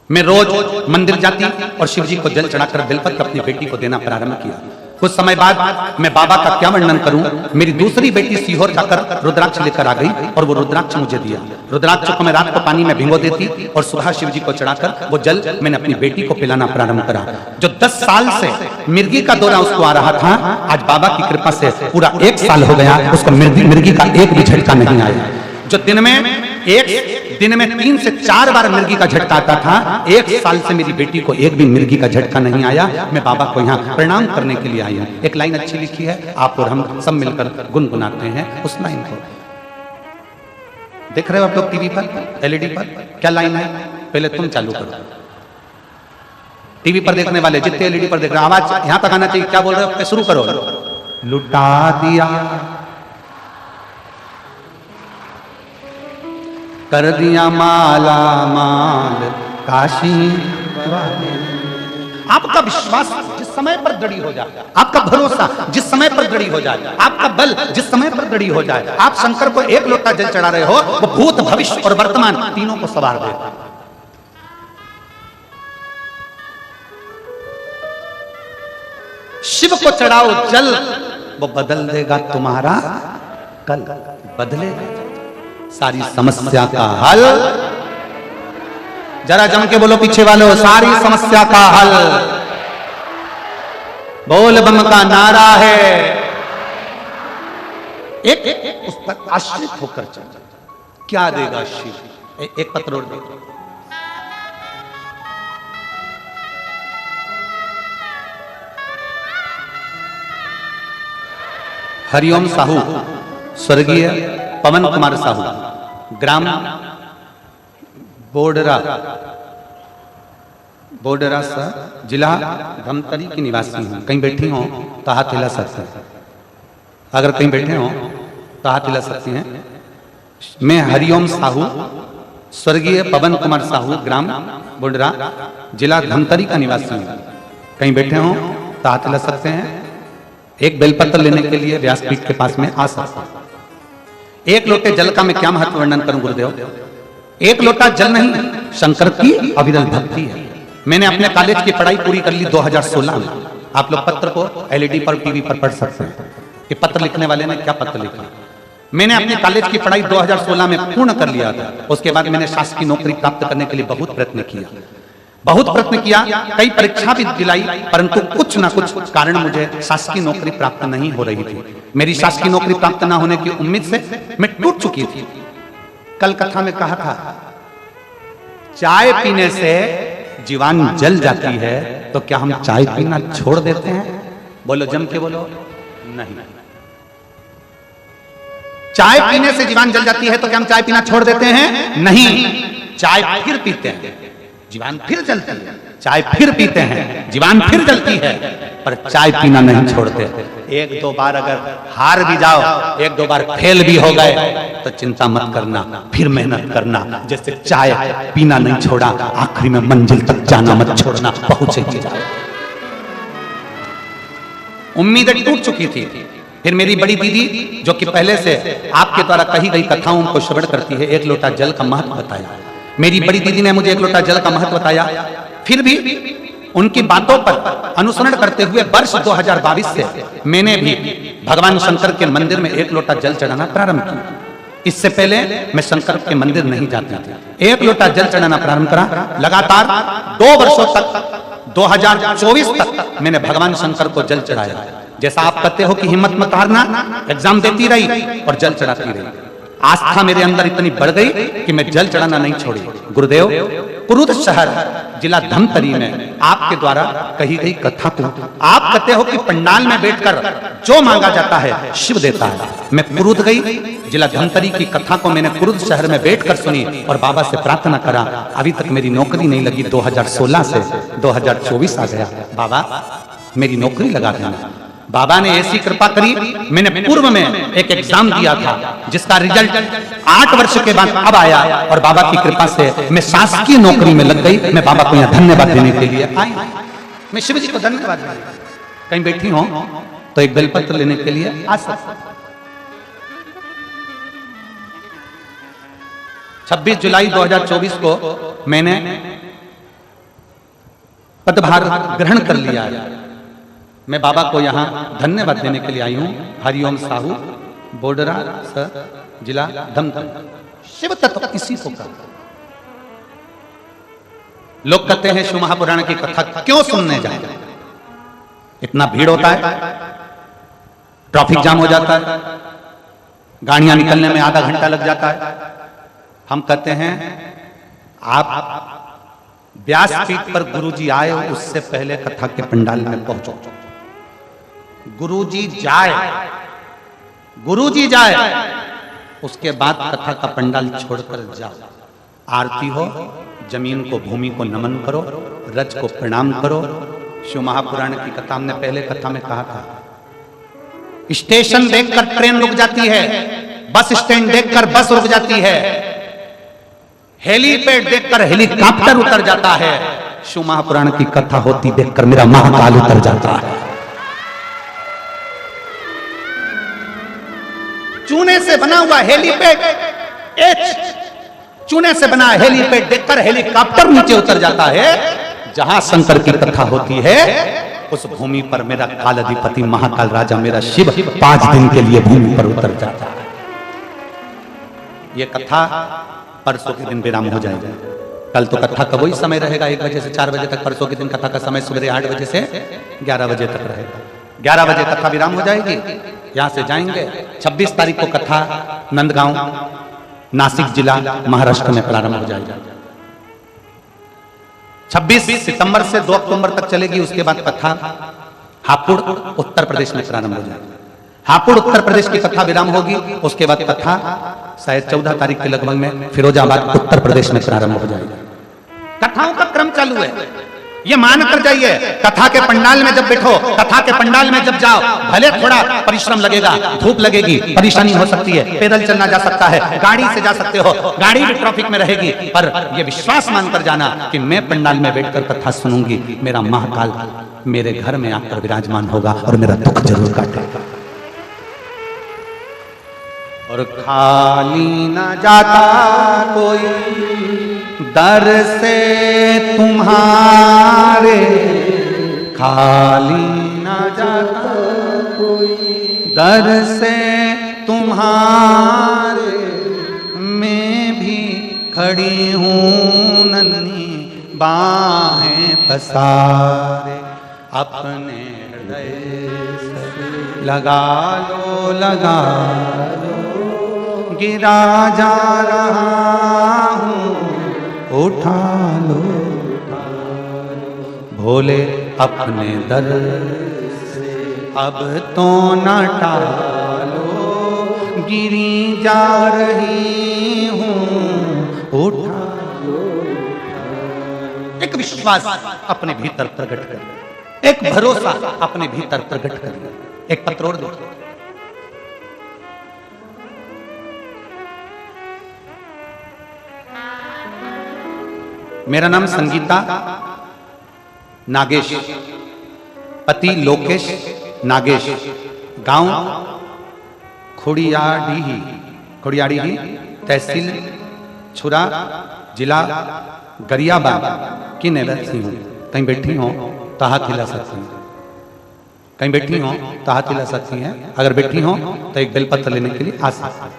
मैं रोज मंदिर जाती और शिवजी को जल चढ़ाकर बेलपत्र अपनी बेटी को देना प्रारंभ किया। कुछ समय बाद मैं बाबा का क्या वर्णन करूं, मेरी दूसरी बेटी सीहोर जाकर रुद्राक्ष लेकर आ गई और वो रुद्राक्ष मुझे दिया। रुद्राक्ष को मैं रात को पानी में भिगो देती और सुबह शिवजी को चढ़ाकर वो जल मैंने अपनी बेटी को पिलाना प्रारंभ करा। जो 10 साल से मिर्गी का दौरा उसको आ रहा था, आज बाबा की कृपा से पूरा 1 साल हो गया, उसको मिर्गी का एक भी झटका नहीं आया। जो दिन में 3 से 4 बार मिर्गी का झटका आता था, 1 साल से मेरी बेटी को एक भी मिर्गी का झटका नहीं आया। मैं बाबा को यहाँ प्रणाम करने के लिए आई हूँ। एक लाइन अच्छी लिखी है, आप और हम सब मिलकर गुनगुनाते हैं उस लाइन को। देख रहे हो आप लोग टीवी पर, एलईडी पर, क्या लाइन है? पहले तुम चालू करो। टीवी पर देखने वाले जितने एलईडी पर देख रहे, आवाज यहां तक आना चाहिए। क्या बोल रहे हो? शुरू करो। लुटा दिया, कर दिया माला माल काशी वाले। आपका विश्वास जिस समय पर दृढ़ हो जाए, आपका भरोसा जिस समय पर दृढ़ हो जाए, आपका बल जिस समय पर दृढ़ हो जाए, आप शंकर को 1 लोटा जल चढ़ा रहे हो, वो भूत भविष्य और वर्तमान तीनों को सवार देगा। शिव को चढ़ाओ जल, वो बदल देगा तुम्हारा कल, बदलेगा सारी समस्या का हल। जरा जम के बोलो पीछे वालों, सारी समस्या का हल बोल बम का नारा है। एक उस पर आश्रित होकर चल। क्या देगा शिव? एक पत्र और दे। हरिओम साहू, स्वर्गीय पवन कुमार साहू, ग्राम बोडरा सा, जिला धमतरी की निवासी हूं। कहीं बैठी हो तो हाथ हिला सकते हैं, अगर कहीं बैठे हो तो हाथ हिला सकती हैं। मैं हरिओम साहू, स्वर्गीय पवन कुमार साहू, ग्राम बोडरा, जिला धमतरी का निवासी हूं। कहीं बैठे हो तो हाथ हिला सकते हैं। एक बेलपत्र लेने के लिए व्यासपीठ के पास में आ सकता हूं। एक लोटे जल का मैं क्या महत्व वर्णन करूं गुरुदेव? एक लोटा जल नहीं, शंकर की अविरल भक्ति है। मैंने अपने कॉलेज की पढ़ाई पूरी कर ली 2016 में। आप लोग पत्र को एलईडी पर, टीवी पर पढ़ सकते हैं कि पत्र लिखने वाले ने क्या पत्र लिखा। मैंने अपने कॉलेज की पढ़ाई 2016 में पूर्ण कर लिया था। उसके बाद मैंने शासकीय नौकरी प्राप्त करने के लिए बहुत प्रयत्न किया, कई परीक्षा भी दिलाई, परंतु कुछ ना कुछ कारण मुझे शासकीय नौकरी प्राप्त नहीं हो रही थी। मेरी शासकीय नौकरी प्राप्त ना होने की उम्मीद से मैं टूट चुकी थी। कल कथा में कहा था, चाय पीने से जीवान जल जाती है, तो क्या हम चाय पीना छोड़ देते हैं? बोलो, जम के बोलो। नहीं। चाय पीने से जीवान जल जाती है तो क्या हम चाय पीना छोड़ देते हैं? नहीं। चाय फिर पीते हैं, जीवान फिर जलती है। चाय फिर पीते हैं, जीवान फिर जलती है, पर चाय पीना नहीं छोड़ते। एक दो बार अगर हार भी जाओ, एक दो बार फेल भी हो गए, तो चिंता मत करना, फिर मेहनत करना। जैसे चाय पीना नहीं छोड़ा, आखिरी में मंजिल तक जाना मत छोड़ना, पहुंचे ही जाओ। उम्मीदें टूट चुकी थी। फिर मेरी बड़ी दीदी, जो कि पहले से आपके द्वारा कही गई कथाओं को श्रवण करती है, एक लोटा जल का महत्व बताया। मेरी बड़ी दीदी ने मुझे एक लोटा जल का महत्व बताया। फिर भी उनकी बातों पर अनुसरण करते हुए वर्ष 2022 से मैंने भी भगवान शंकर के मंदिर में एक लोटा जल चढ़ाना प्रारंभ किया। इससे पहले मैं शंकर के मंदिर नहीं जाती थी। एक लोटा जल चढ़ाना प्रारंभ करा। लगातार 2 वर्षों तक, 2024 तक मैंने भगवान शंकर को जल चढ़ाया। जैसा आप कहते हो कि हिम्मत मत हारना, एग्जाम देती रही और जल चढ़ाती रही। आस्था मेरे अंदर इतनी बढ़ गई कि मैं जल चढ़ाना नहीं छोड़ी। गुरुदेव, कुरुद शहर, जिला धमतरी में आपके द्वारा कही गई कथा को आप कहते हो कि पंडाल में बैठकर जो मांगा जाता है शिव देता है। मैं कुरुद गई, जिला धमतरी की कथा को मैंने कुरुद शहर में बैठकर सुनी और बाबा से प्रार्थना करा। अभी तक मेरी नौकरी नहीं लगी। 2016 से 2024 आ गया। बाबा, मेरी नौकरी लगा देना। बाबा ने ऐसी कृपा करी, मैंने पूर्व में एक एग्जाम दिया था जिसका रिजल्ट 8 वर्ष के बाद अब आया, और बाबा की कृपा से मैं शासकीय नौकरी में लग गई। मैं बाबा को यहाँ धन्यवाद देने के लिए आई। मैं शिव जी को धन्यवाद देने, कहीं बैठी हो तो एक बेलपत्र लेने के लिए आ सकता। 26 जुलाई 2024 को मैंने पदभार ग्रहण कर लिया है। मैं बाबा को यहाँ धन्यवाद देने के लिए आई हूँ। हरिओम साहू, बोडरा सा, जिला धमतरी। शिव तत्व किसी को का। लोग कहते हैं शिव महापुराण की कथा क्यों सुनने जाए? इतना भीड़ होता है, ट्रैफिक जाम हो जाता है, गाड़ियां निकलने में आधा घंटा लग जाता है। हम कहते हैं आप व्यासपीठ पर गुरुजी आए, उससे पहले कथा के पंडाल में पहुंचो। गुरुजी जाए, उसके बाद कथा का पंडाल छोड़कर जाओ। आरती हो, जमीन को, भूमि को नमन करो, रज को प्रणाम करो। शिव महापुराण की कथा हमने पहले कथा में कहा था, स्टेशन देखकर ट्रेन रुक जाती है, बस स्टैंड देखकर बस रुक जाती है, हेलीपैड देखकर हेलीकॉप्टर उतर जाता है। शिव महापुराण की कथा होती देखकर मेरा महाकाल उतर जाता है। चूने से बना हुआ हेलीपैड, चूने से बना हेलीपैड देखकर हेलीकॉप्टर नीचे उतर जाता है। जहां शंकर की कथा होती है उस भूमि पर मेरा काल अधिपति महाकाल राजा मेरा शिव 5 दिन के लिए भूमि पर उतर जाता है। यह कथा परसों के दिन विराम हो जाएगा। कल तो कथा का वही समय रहेगा, 1 बजे से 4 बजे तक। परसों के दिन कथा का समय सुबह 8 बजे से 11 बजे तक रहेगा। 11 बजे कथा विराम हो जाएगी यहां से जाएंगे। 26 तारीख को कथा नंदगांव, नासिक जिला, महाराष्ट्र में प्रारंभ हो जाएगा। 26 सितंबर से 2 अक्टूबर तक चलेगी। उसके बाद कथा हापुड़ उत्तर प्रदेश में प्रारंभ हो जाएगी। हापुड़ उत्तर प्रदेश की कथा विराम होगी। उसके बाद कथा शायद 14 तारीख के लगभग में फिरोजाबाद उत्तर प्रदेश में प्रारंभ हो जाएगी। कथाओं का क्रम चालू है, ये मान कर जाइए। कथा के पंडाल में जब बैठो, कथा के पंडाल में जब जाओ, भले थोड़ा परिश्रम लगेगा, धूप लगेगी, परेशानी हो सकती है, पैदल चलना जा सकता है, गाड़ी से जा सकते हो, गाड़ी भी ट्रैफिक में रहेगी, पर यह विश्वास मानकर जाना कि मैं पंडाल में बैठकर कथा सुनूंगी, मेरा महाकाल मेरे घर में आकर विराजमान होगा और मेरा दुख जरूर काटेगा। और खाली न जाता कोई दर से तुम्हारे, खाली न जाता कोई दर से तुम्हारे, मैं भी खड़ी हूँ नन्ही बाहें पसारे, अपने हृदय से लगा लो, गिरा जा रहा हूँ, उठा लो, भोले अपने दर से अब तो न टालो, गिरी जा रही हूँ, उठा लो। एक विश्वास अपने भीतर प्रकट करिए, एक भरोसा अपने भीतर प्रकट करिए। एक पत्र और देखिए, मेरा नाम संगीता नागेश, पति लोकेश नागेश, गांव खोड़ियाडीही, तहसील छुरा, जिला गरियाबाद की निवासी हूँ। कहीं बैठी हो तो हाथ हिला सकती हैं, कहीं बैठी हो तो हाथ हिला सकती हैं, अगर बैठी हो तो एक बेलपत्र लेने के लिए आ सकती हैं।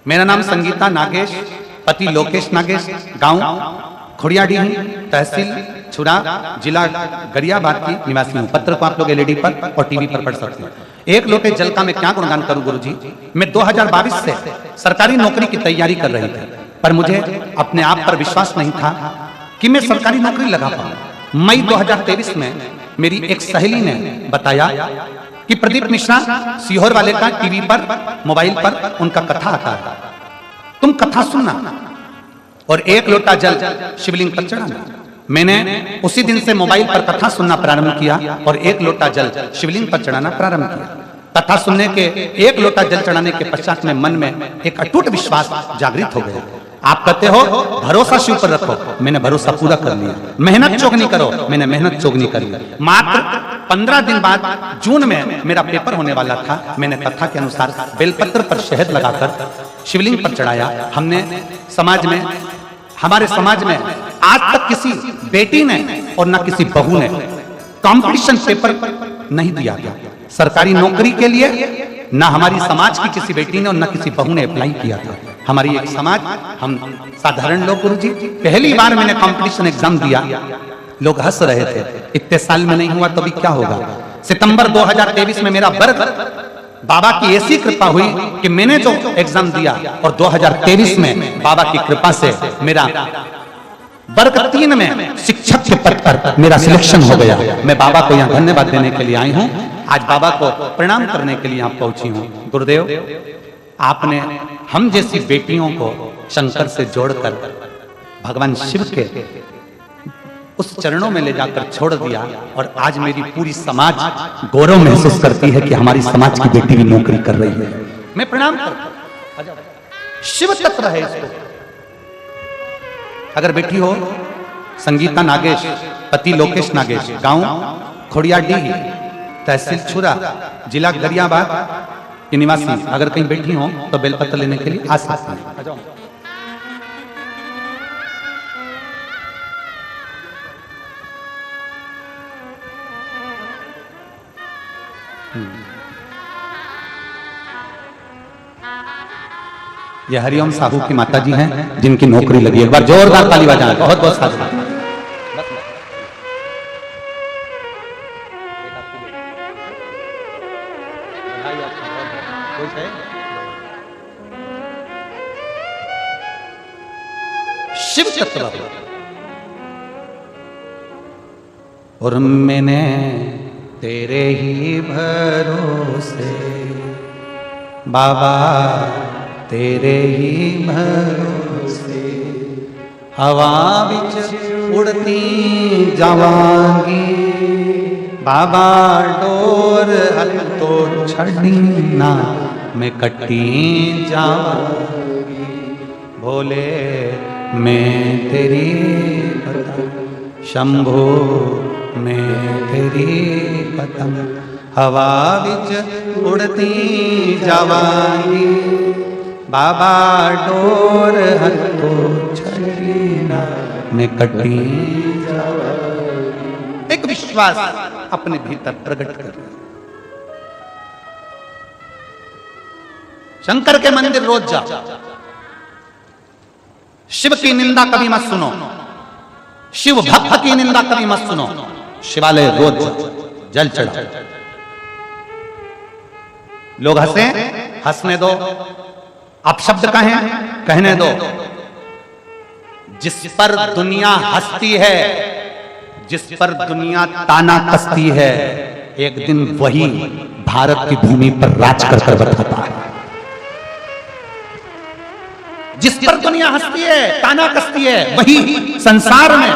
मेरा नाम संगीता नागेश, पति लोकेश नागेश, गांव खोड़ियाडीही, तहसील छुरा, जिला गरियाबाद की निवासी हूँ। पत्र को आप लोग एलईडी पर और टीवी पर पढ़ सकते हैं। एक लोटे जल का मैं क्या गुणगान करूं गुरुजी। मैं 2022 से सरकारी नौकरी की तैयारी कर रही थी, पर मुझे अपने आप पर विश्वास नहीं था कि मैं सरकारी नौकरी लगा पाऊं। मई 2023 में मेरी एक सहेली ने बताया कि प्रदीप मिश्रा सीहोर वाले का टीवी पर, मोबाइल पर उनका कथा आता है, तुम कथा सुनना और 1 लोटा जल शिवलिंग पर चढ़ाना। मैंने उसी दिन से मोबाइल पर कथा सुनना प्रारंभ किया और 1 लोटा जल शिवलिंग पर चढ़ाना प्रारंभ किया। कथा सुनने के 1 लोटा जल चढ़ाने के पश्चात में मन में एक अटूट विश्वास जागृत हो गया। आप कहते हो भरोसा शिव पर रखो, मैंने भरोसा पूरा कर लिया। मेहनत चोगनी करो, मैंने मेहनत चोगनी कर ली। मात्र 15 दिन बाद जून में मेरा पेपर होने वाला था। मैंने कथा के अनुसार बेलपत्र पर शहद लगाकर शिवलिंग पर चढ़ाया। हमने समाज में, हमारे समाज में आज तक किसी बेटी ने और न किसी बहू ने कंपटीशन पेपर नहीं दिया गया सरकारी नौकरी के लिए। न हमारी समाज की किसी बेटी ने और न किसी बहू ने अप्लाई किया था। हमारी एक समाज, हम साधारण लोग गुरुजी, पहली बार मैंने कंपटीशन एग्जाम दिया, लोग हंस रहे थे, इतने साल में नहीं हुआ तो अभी क्या होगा। सितंबर 2023 में मेरा वर्ग, बाबा की ऐसी कृपा हुई कि मैंने जो एग्जाम दिया और 2023 में बाबा की कृपा से मेरा वर्ग 3 में शिक्षक के पद पर मेरा सिलेक्शन हो गया। मैं बाबा को यहाँ धन्यवाद देने के लिए आई हूँ, आज बाबा को प्रणाम करने के लिए यहाँ पहुंची हूँ। गुरुदेव, आपने हम जैसी बेटियों को शंकर से जोड़कर भगवान शिव के उस चरणों में ले जाकर छोड़ दिया और आज मेरी पूरी समाज गौरव महसूस करती है कि हमारी समाज की बेटी भी नौकरी कर रही है। मैं प्रणाम करता हूं। शिव तत्व है इसको। अगर बेटी हो संगीता नागेश, पति लोकेश नागेश, गांव खोड़ियाडीही, तहसील छुरा, जिला गरियाबाद की निवासी, अगर कहीं बैठी हो तो बेलपत्र लेने के लिए आ सकती हैं। ये हरिओम साहू की माता जी हैं जिनकी नौकरी लगी। एक बार जोरदार ताली बजाएं। बहुत बहुत साधुवाद। शिव तत्व हो। और मैंने तेरे ही भरोसे बाबा, तेरे ही भरोसे हवा विच उड़ती जावांगी बाबा, डोर हल तो छड़ी ना मैं कटी जावांगी। भोले मैं तेरी पतंग, शंभो मैं तेरी पतंग हवा विच उड़ती जावांगी बाबा, डोर हथो छड़ी ना मैं कटी जावांगी। एक विश्वास अपने भीतर प्रकट कर। शंकर के मंदिर रोज जाओ, शिव की निंदा कभी मत सुनो, शिव भक्त की निंदा कभी मत सुनो। शिवालय रोज जाओ, जल चढ़ाओ। लोग हंसे, हंसने दो, अपशब्द कहें, कहने दो। जिस पर दुनिया हंसती है, जिस पर दुनिया ताना कसती है, एक दिन वही भारत की भूमि पर राज कर बताता है। जिस पर दुनिया हंसती है, ताना कसती है, वही संसार में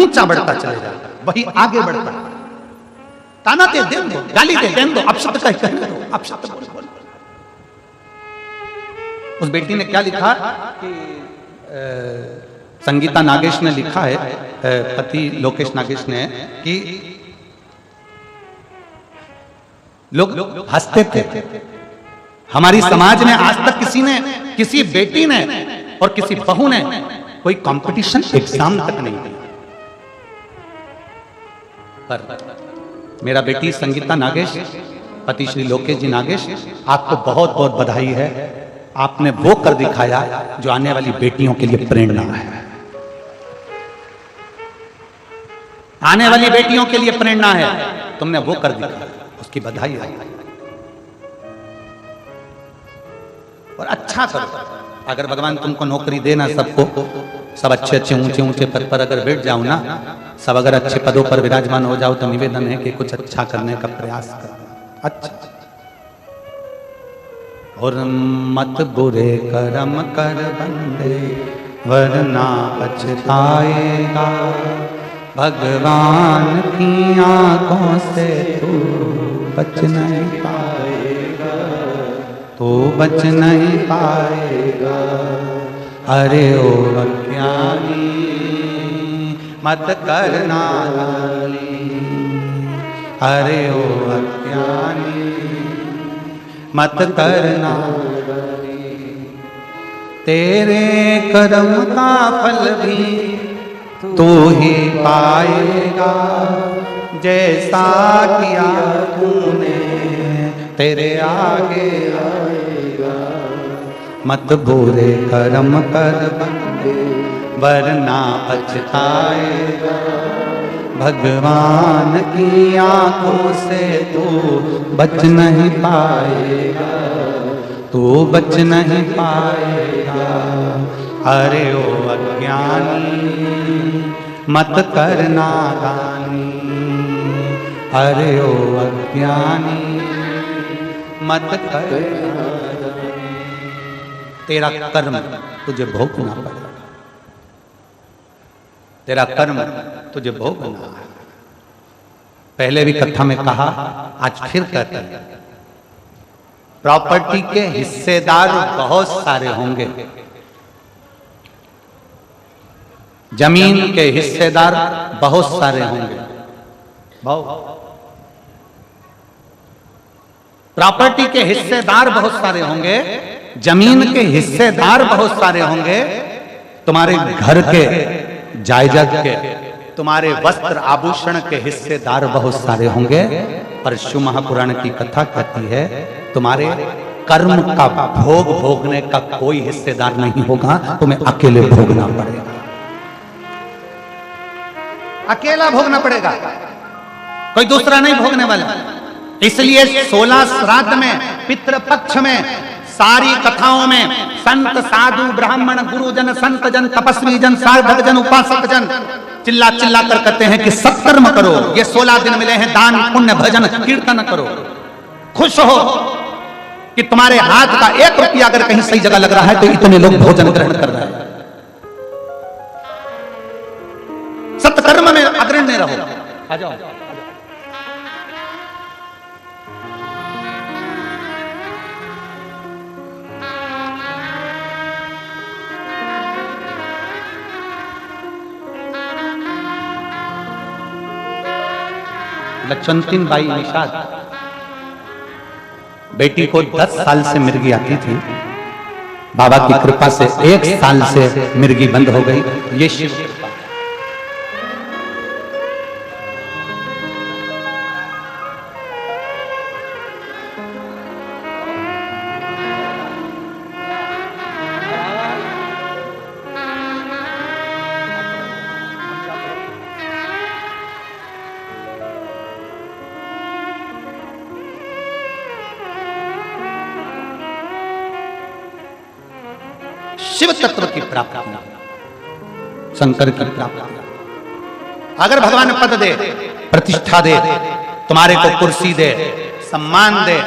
ऊंचा बढ़ता चले जाता है, वही आगे बढ़ता है। ताना दे दो, गाली दे दो, अपशब्द कहने दो, अपशब्द बोल। उस बेटी ने क्या लिखा कि संगीता नागेश ने लिखा है, पति लोकेश नागेश ने, कि लोग हंसते थे। हमारी समाज में आज तक किसी बेटी ने और किसी बहू ने कोई कंपटीशन एग्जाम तक नहीं दिया। पर मेरा बेटी संगीता नागेश, पति श्री लोकेश जी नागेश, आपको बहुत बहुत बधाई है। आपने वो कर दिखाया जो आने वाली बेटियों के लिए प्रेरणा है, आने वाली बेटियों के लिए प्रेरणा है। तुमने वो कर दिखाया, उसकी बधाई है। और अच्छा करो। अगर भगवान तुमको नौकरी देना, सबको सब अच्छे अच्छे ऊंचे ऊंचे पद पर अगर बैठ जाओ ना, सब अगर अच्छे पदों पर विराजमान हो जाओ, तो निवेदन है कि कुछ अच्छा करने का प्रयास करो। अच्छा, और मत बुरे कर्म कर बंदे वरना पछताएगा, भगवान की आंखों से तू बच नहीं पाएगा, तू बच नहीं पाएगा। अरे ओ अज्ञानी मत करना गाली, अरे ओ अज्ञानी मत करना गाली, तेरे कर्म का फल भी तू ही पाएगा, जैसा किया तूने तेरे आगे आएगा। मत बुरे कर्म कर बंदे वरना पछताएगा, भगवान की आंखों से तू बच नहीं पाएगा, तू बच नहीं पाएगा। अरे ओ अज्ञानी मत करना दानी, अरे ओ अज्ञानी मत करना दानी। तेरा कर्म तुझे भोगना पड़ेगा, तेरा कर्म तुझे भोगना है। पहले भी कथा में कहा, आज फिर कहते हैं, प्रॉपर्टी के हिस्सेदार बहुत सारे होंगे, जमीन के हिस्सेदार बहुत सारे होंगे। प्रॉपर्टी के हिस्सेदार बहुत सारे होंगे, जमीन के हिस्सेदार बहुत सारे होंगे, तुम्हारे घर के जायदाद के, तुम्हारे वस्त्र आभूषण के हिस्सेदार बहुत सारे होंगे। पर शिव महापुराण की कथा कहती है, तुम्हारे कर्म का भोग भोगने का कोई हिस्सेदार नहीं होगा, तुम्हें अकेले भोगना पड़ेगा, अकेला भोगना पड़ेगा, कोई दूसरा नहीं भोगने वाला। इसलिए 16 श्राद्ध में, पितृपक्ष में सारी कथाओं में संत साधु ब्राह्मण गुरुजन संत जन तपस्वी जन साधक जन उपासक जन चिल्ला चिल्ला कर कहते हैं कि सत्कर्म करो, ये 16 दिन मिले हैं, दान पुण्य भजन कीर्तन करो, खुश हो कि तुम्हारे हाथ का 1 रुपया अगर कहीं सही जगह लग रहा है तो इतने लोग भोजन ग्रहण कर रहे हैं। सत्कर्म में अग्रणी रहो। आ जाओ। लक्षवंती बाई निषाद, बेटी को 10 साल से मिर्गी आती थी, बाबा की कृपा से 1 साल से मिर्गी बंद हो गई। ये शिव कृपा। शिव तत्व की प्राप्ति, शंकर की प्राप्ति। अगर भगवान पद दे, प्रतिष्ठा दे, तुम्हारे को कुर्सी दे, सम्मान दे,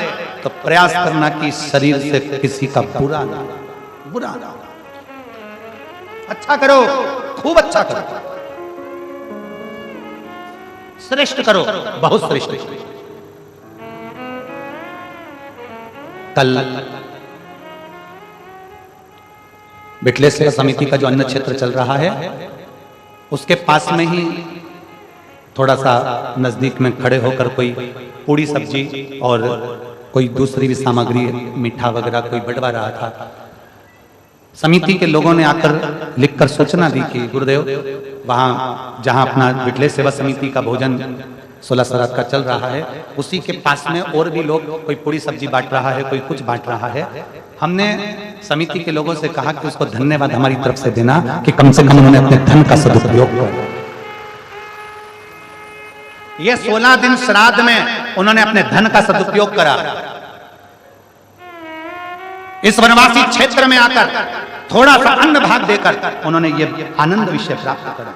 तो प्रयास करना कि शरीर से किसी का बुरा ना, बुरा ना। अच्छा करो, खूब अच्छा करो, श्रेष्ठ करो, बहुत श्रेष्ठ। कल बिटलेश्वर समिति का जो अन्न क्षेत्र चल रहा है, उसके पास में ही थोड़ा सा नजदीक में खड़े होकर कोई पूड़ी सब्जी और कोई दूसरी भी सामग्री, मीठा वगैरह कोई बंटवा रहा था। समिति के लोगों ने आकर लिखकर सूचना दी कि गुरुदेव, वहां जहां अपना बिटले सेवा समिति का भोजन 16 श्राद्ध का चल रहा है, उसी के पास में और भी लोग, कोई पूरी सब्जी बांट रहा है, कोई कुछ बांट रहा है। हमने समिति के लोगों से कहा कि उसको धन्यवाद हमारी तरफ से देना कि कम से कम उन्होंने अपने धन का सदुपयोग किया। ये 16 दिन श्राद्ध में उन्होंने अपने धन का सदुपयोग करा। इस वनवासी क्षेत्र में आकर थोड़ा सा अन्न भाग देकर उन्होंने ये आनंद विषय प्राप्त करा।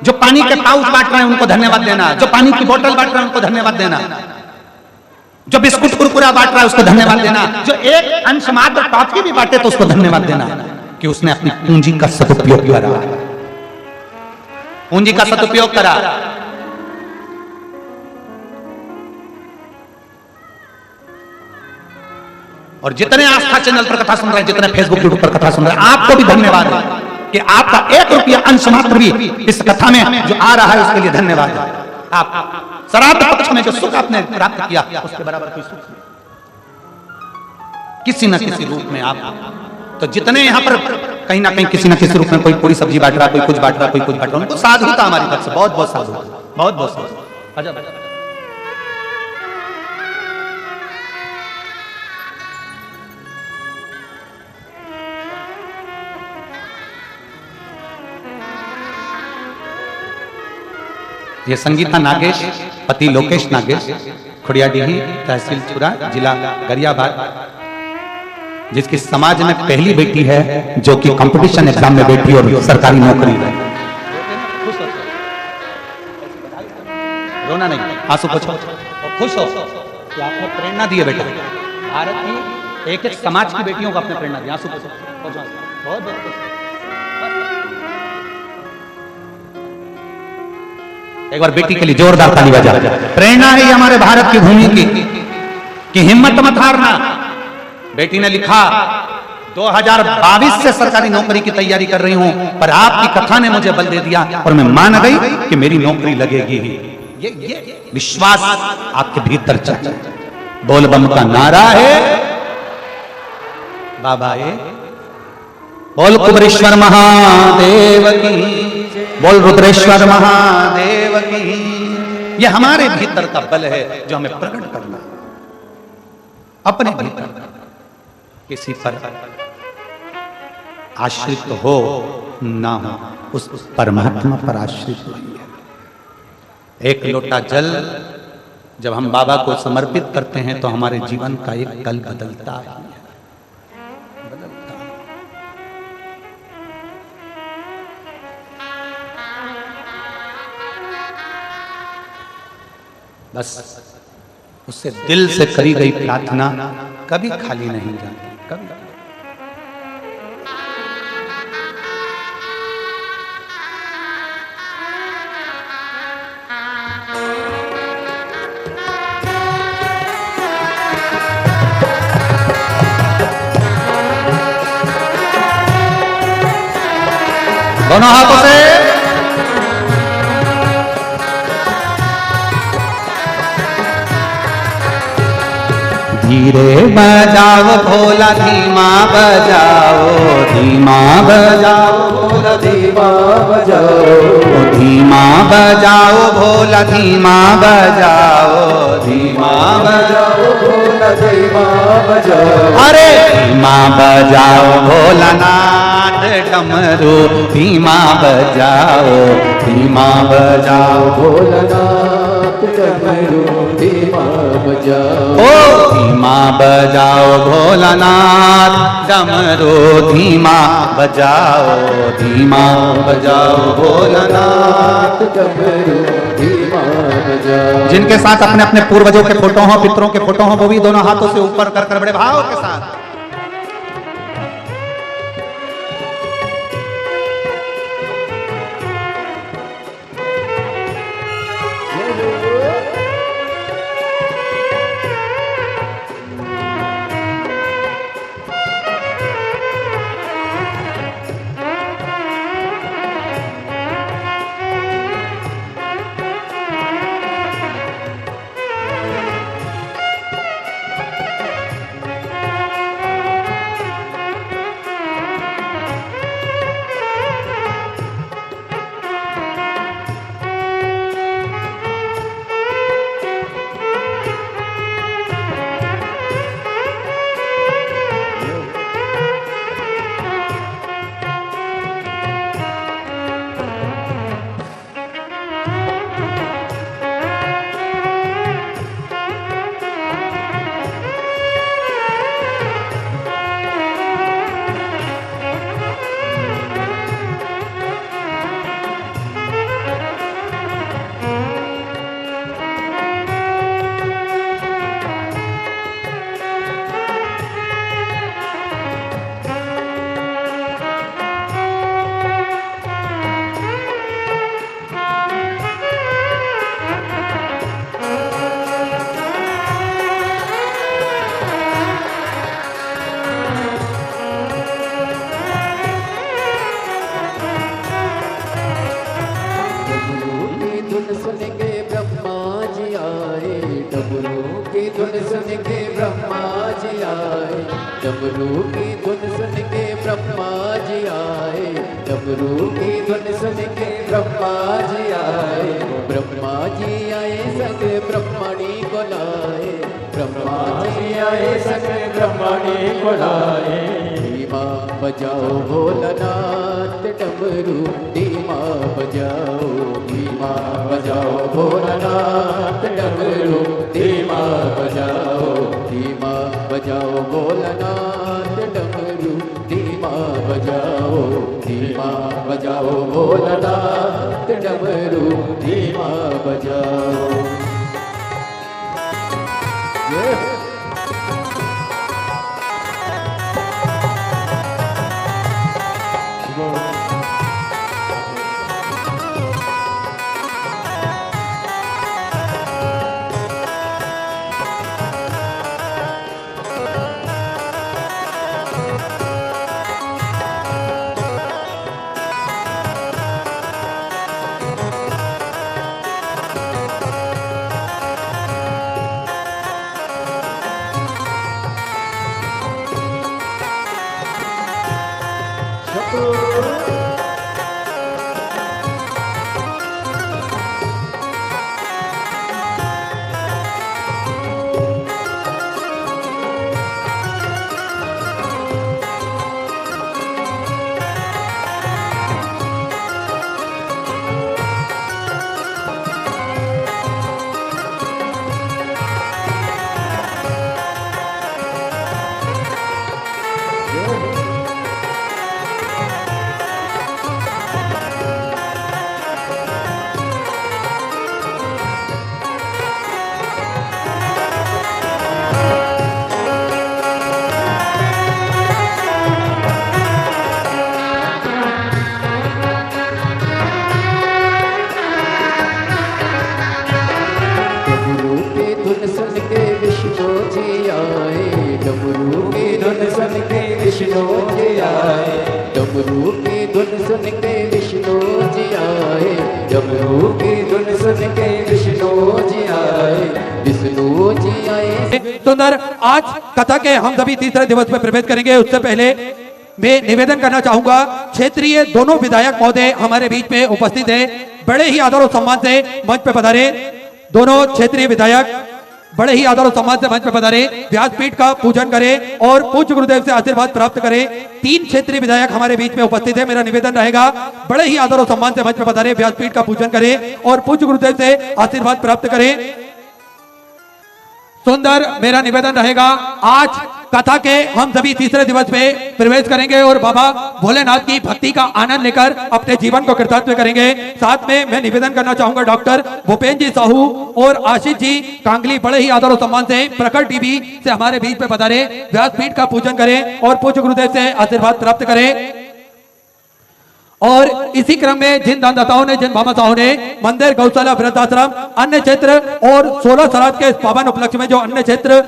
जो पानी के पाउच बांट रहे हैं उनको धन्यवाद देना, जो पानी की बोतल बांट रहे हैं उनको धन्यवाद देना, जो बिस्कुट कुरकुरा बांट रहा है उसको धन्यवाद देना, जो एक अंश मात्र टॉफी भी बांटे तो उसको धन्यवाद देना कि उसने अपनी पूंजी का सदुपयोग करा, पूंजी का सदुपयोग करा। और जितने आस्था चैनल पर कथा सुन रहे हैं, जितने फेसबुक यूट्यूब पर कथा सुन रहे हैं, आपको भी धन्यवाद है कि आपका 1 रुपया अंश मात्र भी इस कथा में जो आ रहा है उसके लिए धन्यवाद है। आप श्राद्ध पक्ष में जो सुख आपने प्राप्त किया उसके बराबर कोई सुख नहीं, किसी न किसी रूप में आप। तो जितने यहाँ पर कहीं ना कहीं किसी न किसी रूप में कोई पूरी सब्जी बांट रहा, कोई कुछ बांट रहा, कोई कुछ बांट रहा, उनको साधुता हमारी तरफ से बहुत बहुत साधु, बहुत बहुत साधु। ये संगीता नागेश, पति लोकेश नागेश, खुड़ियाडीही, तहसील चुरा, जिला गरियाबाद, जिसकी समाज में पहली बेटी है जो कि कंपटीशन एग्जाम में बैठी और सरकारी नौकरी है। रोना नहीं, आंसू पोंछो और खुश हो कि आपने प्रेरणा दी है बेटा। भारत की एक एक समाज की बेटियों को आपने प्रेरणा दी। आंसू पोंछो, बहुत बहुत। एक बार बेटी के लिए जोरदार ताली बजा। प्रेरणा है हमारे भारत की भूमि की कि हिम्मत मत हारना। बेटी ने लिखा 2022 से सरकारी नौकरी की तैयारी कर रही हूं, पर आपकी कथा ने मुझे बल दे दिया और मैं मान गई कि मेरी नौकरी लगेगी ही। ये विश्वास आपके भीतर चाहिए। बोल बम का नारा है बाबा, ये बोल कुबरेश्वर महादेव की, बोल रुद्रेश्वर महादेव की। ये हमारे भीतर का बल है जो हमें प्रकट करना। अपने भीतर किसी पर आश्रित हो ना हो, उस परमात्मा पर आश्रित होइए। एक लोटा जल जब हम बाबा को समर्पित करते हैं तो हमारे जीवन का एक कल बदलता है। बस उससे दिल से करी गई प्रार्थना कभी खाली नहीं जाती, कभी। दोनों हाथों से धीरे बजाओ भोला, धीमा बजाओ, धीमा बजाओ भोला, धीमा बजाओ, धीमा बजाओ भोला, धीमा बजाओ, धीमा बजाओ भोला, धीमा बजाओ। अरे धीमा बजाओ भोलानाथ डमरू, धीमा बजाओ, धीमा बजाओ भोलानाथ डमरू, धीमा बजाओ। ओ धीमा बजाओ भोलानाथ डमरू, धीमा बजाओ, धीमा बजाओ भोलानाथ डमरू, धीमा बजाओ। जिनके साथ अपने अपने पूर्वजों के फोटो हो, पितरों के फोटो हो, वो भी दोनों हाथों से ऊपर कर बड़े भाव के साथ डमरू की धुन सुन के ब्रह्मा जी आए, डमरू की धुन सुन के ब्रह्मा जी आए, ब्रह्मा जी आए संग ब्रह्मणी को लाए, ब्रह्मा जी आए संग ब्रह्मणी को लाए। धीमा बजाओ भोलानाथ डमरू, धीमा बजाओ, धीमा बजाओ भोलानाथ डमरू, धीमा बजाओ, धीमा बजाओ भोलानाथ डमरू, धीमा बजाओ, धीमा बजाओ भोलानाथ डमरू, धीमा बजाओ। आए, डमरू की धुन सुन के विष्णु जी आए, डमरू की धुन सुन के विष्णु जी आए, विष्णु जी आए। सुंदर, आज कथा के हम सभी तीसरे दिवस में प्रवेश करेंगे। उससे पहले मैं निवेदन करना चाहूंगा, क्षेत्रीय दोनों विधायक महोदय हमारे बीच में उपस्थित हैं। बड़े ही आदर और सम्मान से मंच पे पधारे। दोनों क्षेत्रीय विधायक बड़े ही आदर और सम्मान से मंच पे पधारे, व्यासपीठ का पूजन करें और पूज्य गुरुदेव से आशीर्वाद प्राप्त करें। 3 क्षेत्रीय विधायक हमारे बीच में उपस्थित है। मेरा निवेदन रहेगा, बड़े ही आदर और सम्मान से मंच पे पधारे, व्यासपीठ का पूजन करें और पूज्य गुरुदेव से आशीर्वाद प्राप्त करें। सुंदर, मेरा निवेदन रहेगा, आज कथा के हम सभी तीसरे दिवस में प्रवेश करेंगे और बाबा भोलेनाथ की भक्ति का आनंद लेकर अपने जीवन को कृतार्थ करेंगे। साथ में मैं निवेदन करना चाहूंगा, डॉक्टर भूपेन्द्र जी साहू और आशीष जी कांगली बड़े ही आदर और सम्मान से प्रखर टीवी से हमारे बीच में पधारे, व्यासपीठ का पूजन करें और पूज्य गुरुदेव से आशीर्वाद प्राप्त करें। और इसी क्रम में जिन दानदाताओं ने, जिन भामाशाहों ने मंदिर, गौशाला, वृद्धाश्रम, अन्य क्षेत्र और 16 श्राद्ध के पावन उपलक्ष्य में जो अन्य क्षेत्र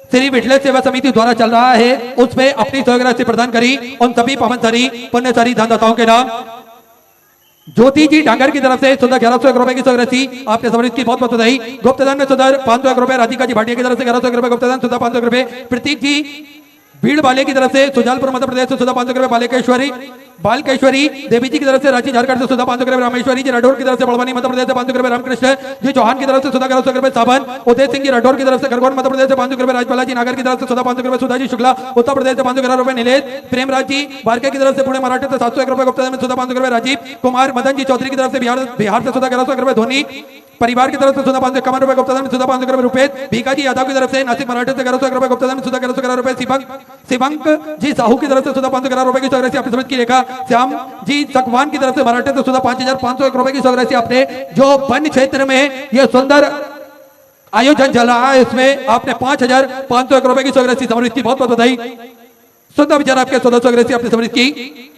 श्री विठलेश्वर सेवा समिति द्वारा चल रहा है उसमें अपनी सहयोग प्रदान करी, उन सभी पावनसारी पुण्यसारी दानदाताओं के नाम ज्योति जी डांगर की तरफ से सुधा 1101 रुपए की सहयोग आपने समर्पित की बहुत बहुत बधाई। गुप्तदान में सुधा 501 रुपए, राधिका जी भाटिया की तरफ से 1101 रुपए गुप्तदान, सुधा 500 रुपए। प्रतीक जी भीड़ वाले की तरफ से सुजालपुर मध्य प्रदेश से सुधा 500 रुपए, बालकेश्वरी देवी जी की तरफ से रांची झारखंड से सुधा 500 रुपए, रामेश्वरी जी राठौर की तरफ से बड़वानी मध्य प्रदेश से 500 रुपए, रामकृष्ण जी चौहान की तरफ से सुधा 1100 रुपए, सावन उदय सिंह जी राठौर की तरफ से खरगोन मध्य प्रदेश से 500 रुपए, राजपाला जी नागर की तरफ से सुधा 500 रुपए, सुधा जी शुक्ला उत्तर प्रदेश से 500 रुपए, नीलेश प्रेमराज जी बारके की तरफ से पुणे महाराष्ट्र से 701 रुपए गुप्ता में सुधा 500 रुपए, राजीव कुमार मदन जी चौधरी की तरफ से बिहार से सुधा 1100 रुपए, धोनी परिवार की तरफ से सुधा 551 रुपए गुप्ता में सुधा 500 रुपए, रुपेश भीका जी यादव की तरफ से नासिक महाराष्ट्र से 1100 रुपए गुप्ता में सुधा 1100 रुपए, शिवंक जी साहू की तरफ से सुधा 511 रुपए की सहयोग आपने समझ की रेखा, श्याम जी सकवान की तरफ से महाराष्ट्र से सुधा 5501 रुपए की सहयोग आपने जो वन क्षेत्र में ये सुंदर आयोजन चल रहा है इसमें आपने 5501 रुपए की सहयोग समर्पित की बहुत बहुत बधाई। सुंदर विचार आपके सहयोग आपने समर्पित की।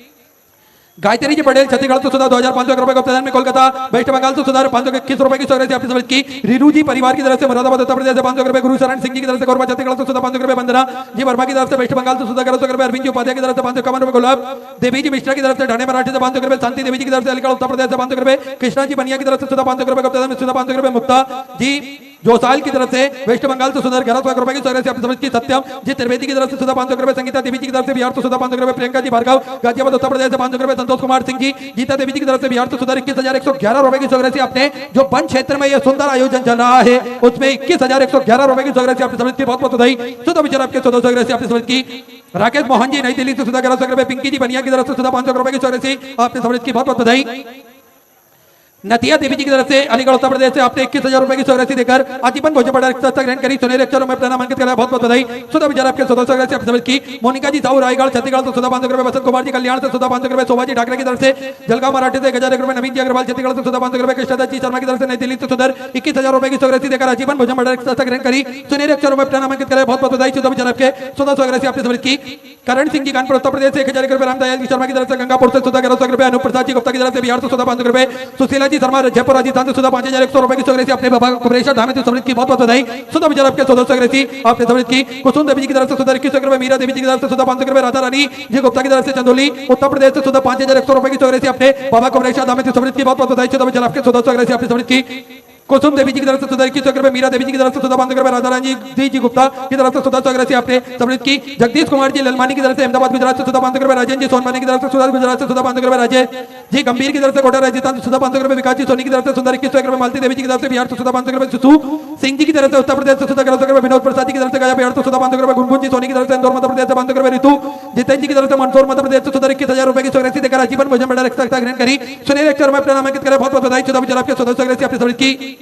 गायत्री जी पटेल छत्तीसगढ़ से सुधा 2500 रुपए गुप्ता में, कोलकाता वेस्ट बंगाल से सुधा 521 रुपए की सहयोग आपने समझ की। रीरू जी परिवार की तरफ से मुरादाबाद उत्तर प्रदेश से 500 रुपए, गुरु शरण सिंह जी की तरफ से कोरबा छत्तीसगढ़ से सुधा 500 रुपए, वंदना जी वर्मा की तरफ से वेस्ट बंगाल से सुधा 1100 रुपए, अरविंद जी उपाध्याय की तरफ से 551 रुपए, गुलाब देवी जी मिश्रा की तरफ से ढाणे मराठी से 500 रुपए, शांति देवी जी की तरफ से अलीगढ़ उत्तर प्रदेश से 500 रुपए, कृष्णा जी बनिया की तरफ से सुधा 500 रुपए गुप्ता में, सुधा 500 रुपए, मुक्ता जी जोसाल की तरफ से वेस्ट बंगाल से सुधा 1100 रुपए की सहयोग आपने समझ की। सत्यम जी त्रिवेदी की तरफ से सुधा 500 रुपए, संगीता देवी जी की तरफ से बिहार से सुधा 500 रुपए, प्रियंका जी भार्गव गाजियाबाद उत्तर प्रदेश से 500 रुपए, संतोष कुमार सिंह जी गीता देवी जी की तरफ से बिहार से सुधा 21,111 रुपए की सहयोग आपने जो वन क्षेत्र में यह सुंदर आयोजन चल रहा है उसमें 21,111 रुपए की सहयोग आपने समझ की बहुत बहुत बधाई। सुधा विचार आपके सहयोग आपने समझ की। राकेश मोहन जी नई दिल्ली से सुधा 1100 रुपए, पिंकी जी बनिया की तरफ से सुधा 500 रुपए की सहयोग आपने समझ की बहुत बहुत बधाई। नतिया देवी जी की तरफ से अलीगढ़ उत्तर प्रदेश से आपने 21,000 रुपए की सहयोग देकर आजीवन भोजन पड़ा ग्रहण करी, सुनहरे अक्षरों में प्रणाम अंकित कराया, बहुत बहुत बधाई। सुधा विचार आपके सहयोग से समझ की। मोनिका जी साहू रायगढ़ छत्तीसगढ़ से सुधा 500 रुपए, बसंत कुमार जी कल्याण से सुधा 500 रुपए, शोभा जी ठाकरे की तरफ से जलगांव मराठी से 1000 रुपए, नवीन जी अग्रवाल छत्तीसगढ़ से सुधा 500 रुपए, कृष्णदास जी शर्मा की तरफ से नई दिल्ली से सुधा 21,000 रुपए की सहयोग देकर आजीवन भोजन पड़ा ग्रहण करी, सुनहरे अक्षरों में प्रणाम अंकित कराया, बहुत बहुत बधाई। सुधा विचार आपके सहयोग आपने समझ की। करण सिंह जी कानपुर उत्तर प्रदेश से 1000 रुपए, रामदयाल जी शर्मा की तरफ से गंगापुर से सुधा 1100 रुपए, अनूप प्रसाद जी गुप्ता की तरफ से बिहार से सुधा 500 रुपए, सुशीला जी शर्मा जयपुर राजस्थान से सुधा 5100 रुपए की सहयोग अपने बाबा कुबरेश्वर धाम से समृद्ध की बहुत बहुत बधाई। सुधा विचार आपके सहयोग आपने समृद्ध की। कुसुम देवी जी की तरफ से सुधा 2100 रुपए, मीरा देवी जी की तरफ से सुधा 500 रुपए, राधा रानी जी गुप्ता की तरफ से चंदोली उत्तर प्रदेश से सुधा 5100 रुपए की सहयोग अपने बाबा कुबरेश्वर धाम से समृद्ध की बहुत बहुत बधाई। सुधा विचार आपके सहयोग आपने समृद्ध की। कुसुम देवी जी की तरफ से सुधा 2100 रुपए, मीरा देवी जी की तरफ से सुधा 500 रुपए, राधा रानी जी गुप्ता की तरफ से सुधा 100 आपने समृद्ध की। जगदीश कुमार जी ललमानी की तरफ से अहमदाबाद गुजरात से सुधा 500 रुपए, राजेंद्र जी सोनवानी की तरफ से सुधा गुजरात से सुधा 500 रुपए, राजेश जी गंभीर की तरफ से कोटा राजस्थान से सुधा 500 रुपए, विकास जी सोनी की तरफ से सुधा 2100 रुपए, मालती देवी जी की तरफ से बिहार से सुधा 500 रुपए, सुसु सिंह जी की तरफ से उत्तर प्रदेश से सुधा 1100 रुपए, विनोद प्रसाद जी की तरफ से गया बिहार से सुधा 500 रुपए, गुनगुन जी सोनी की तरफ से इंदौर मध्य प्रदेश से 500 रुपए, ऋतु जितेंद्र जी की तरफ से मंदसौर मध्य प्रदेश से सुधा 21,000 रुपए की सहयोग देकर आजीवन भोजन पड़ा ग्रहण करी, सुनहरे अक्षर में प्रणाम अंकित करे, बहुत बहुत बधाई। सुधा विचार आपके सहयोग आपने समृद्ध की।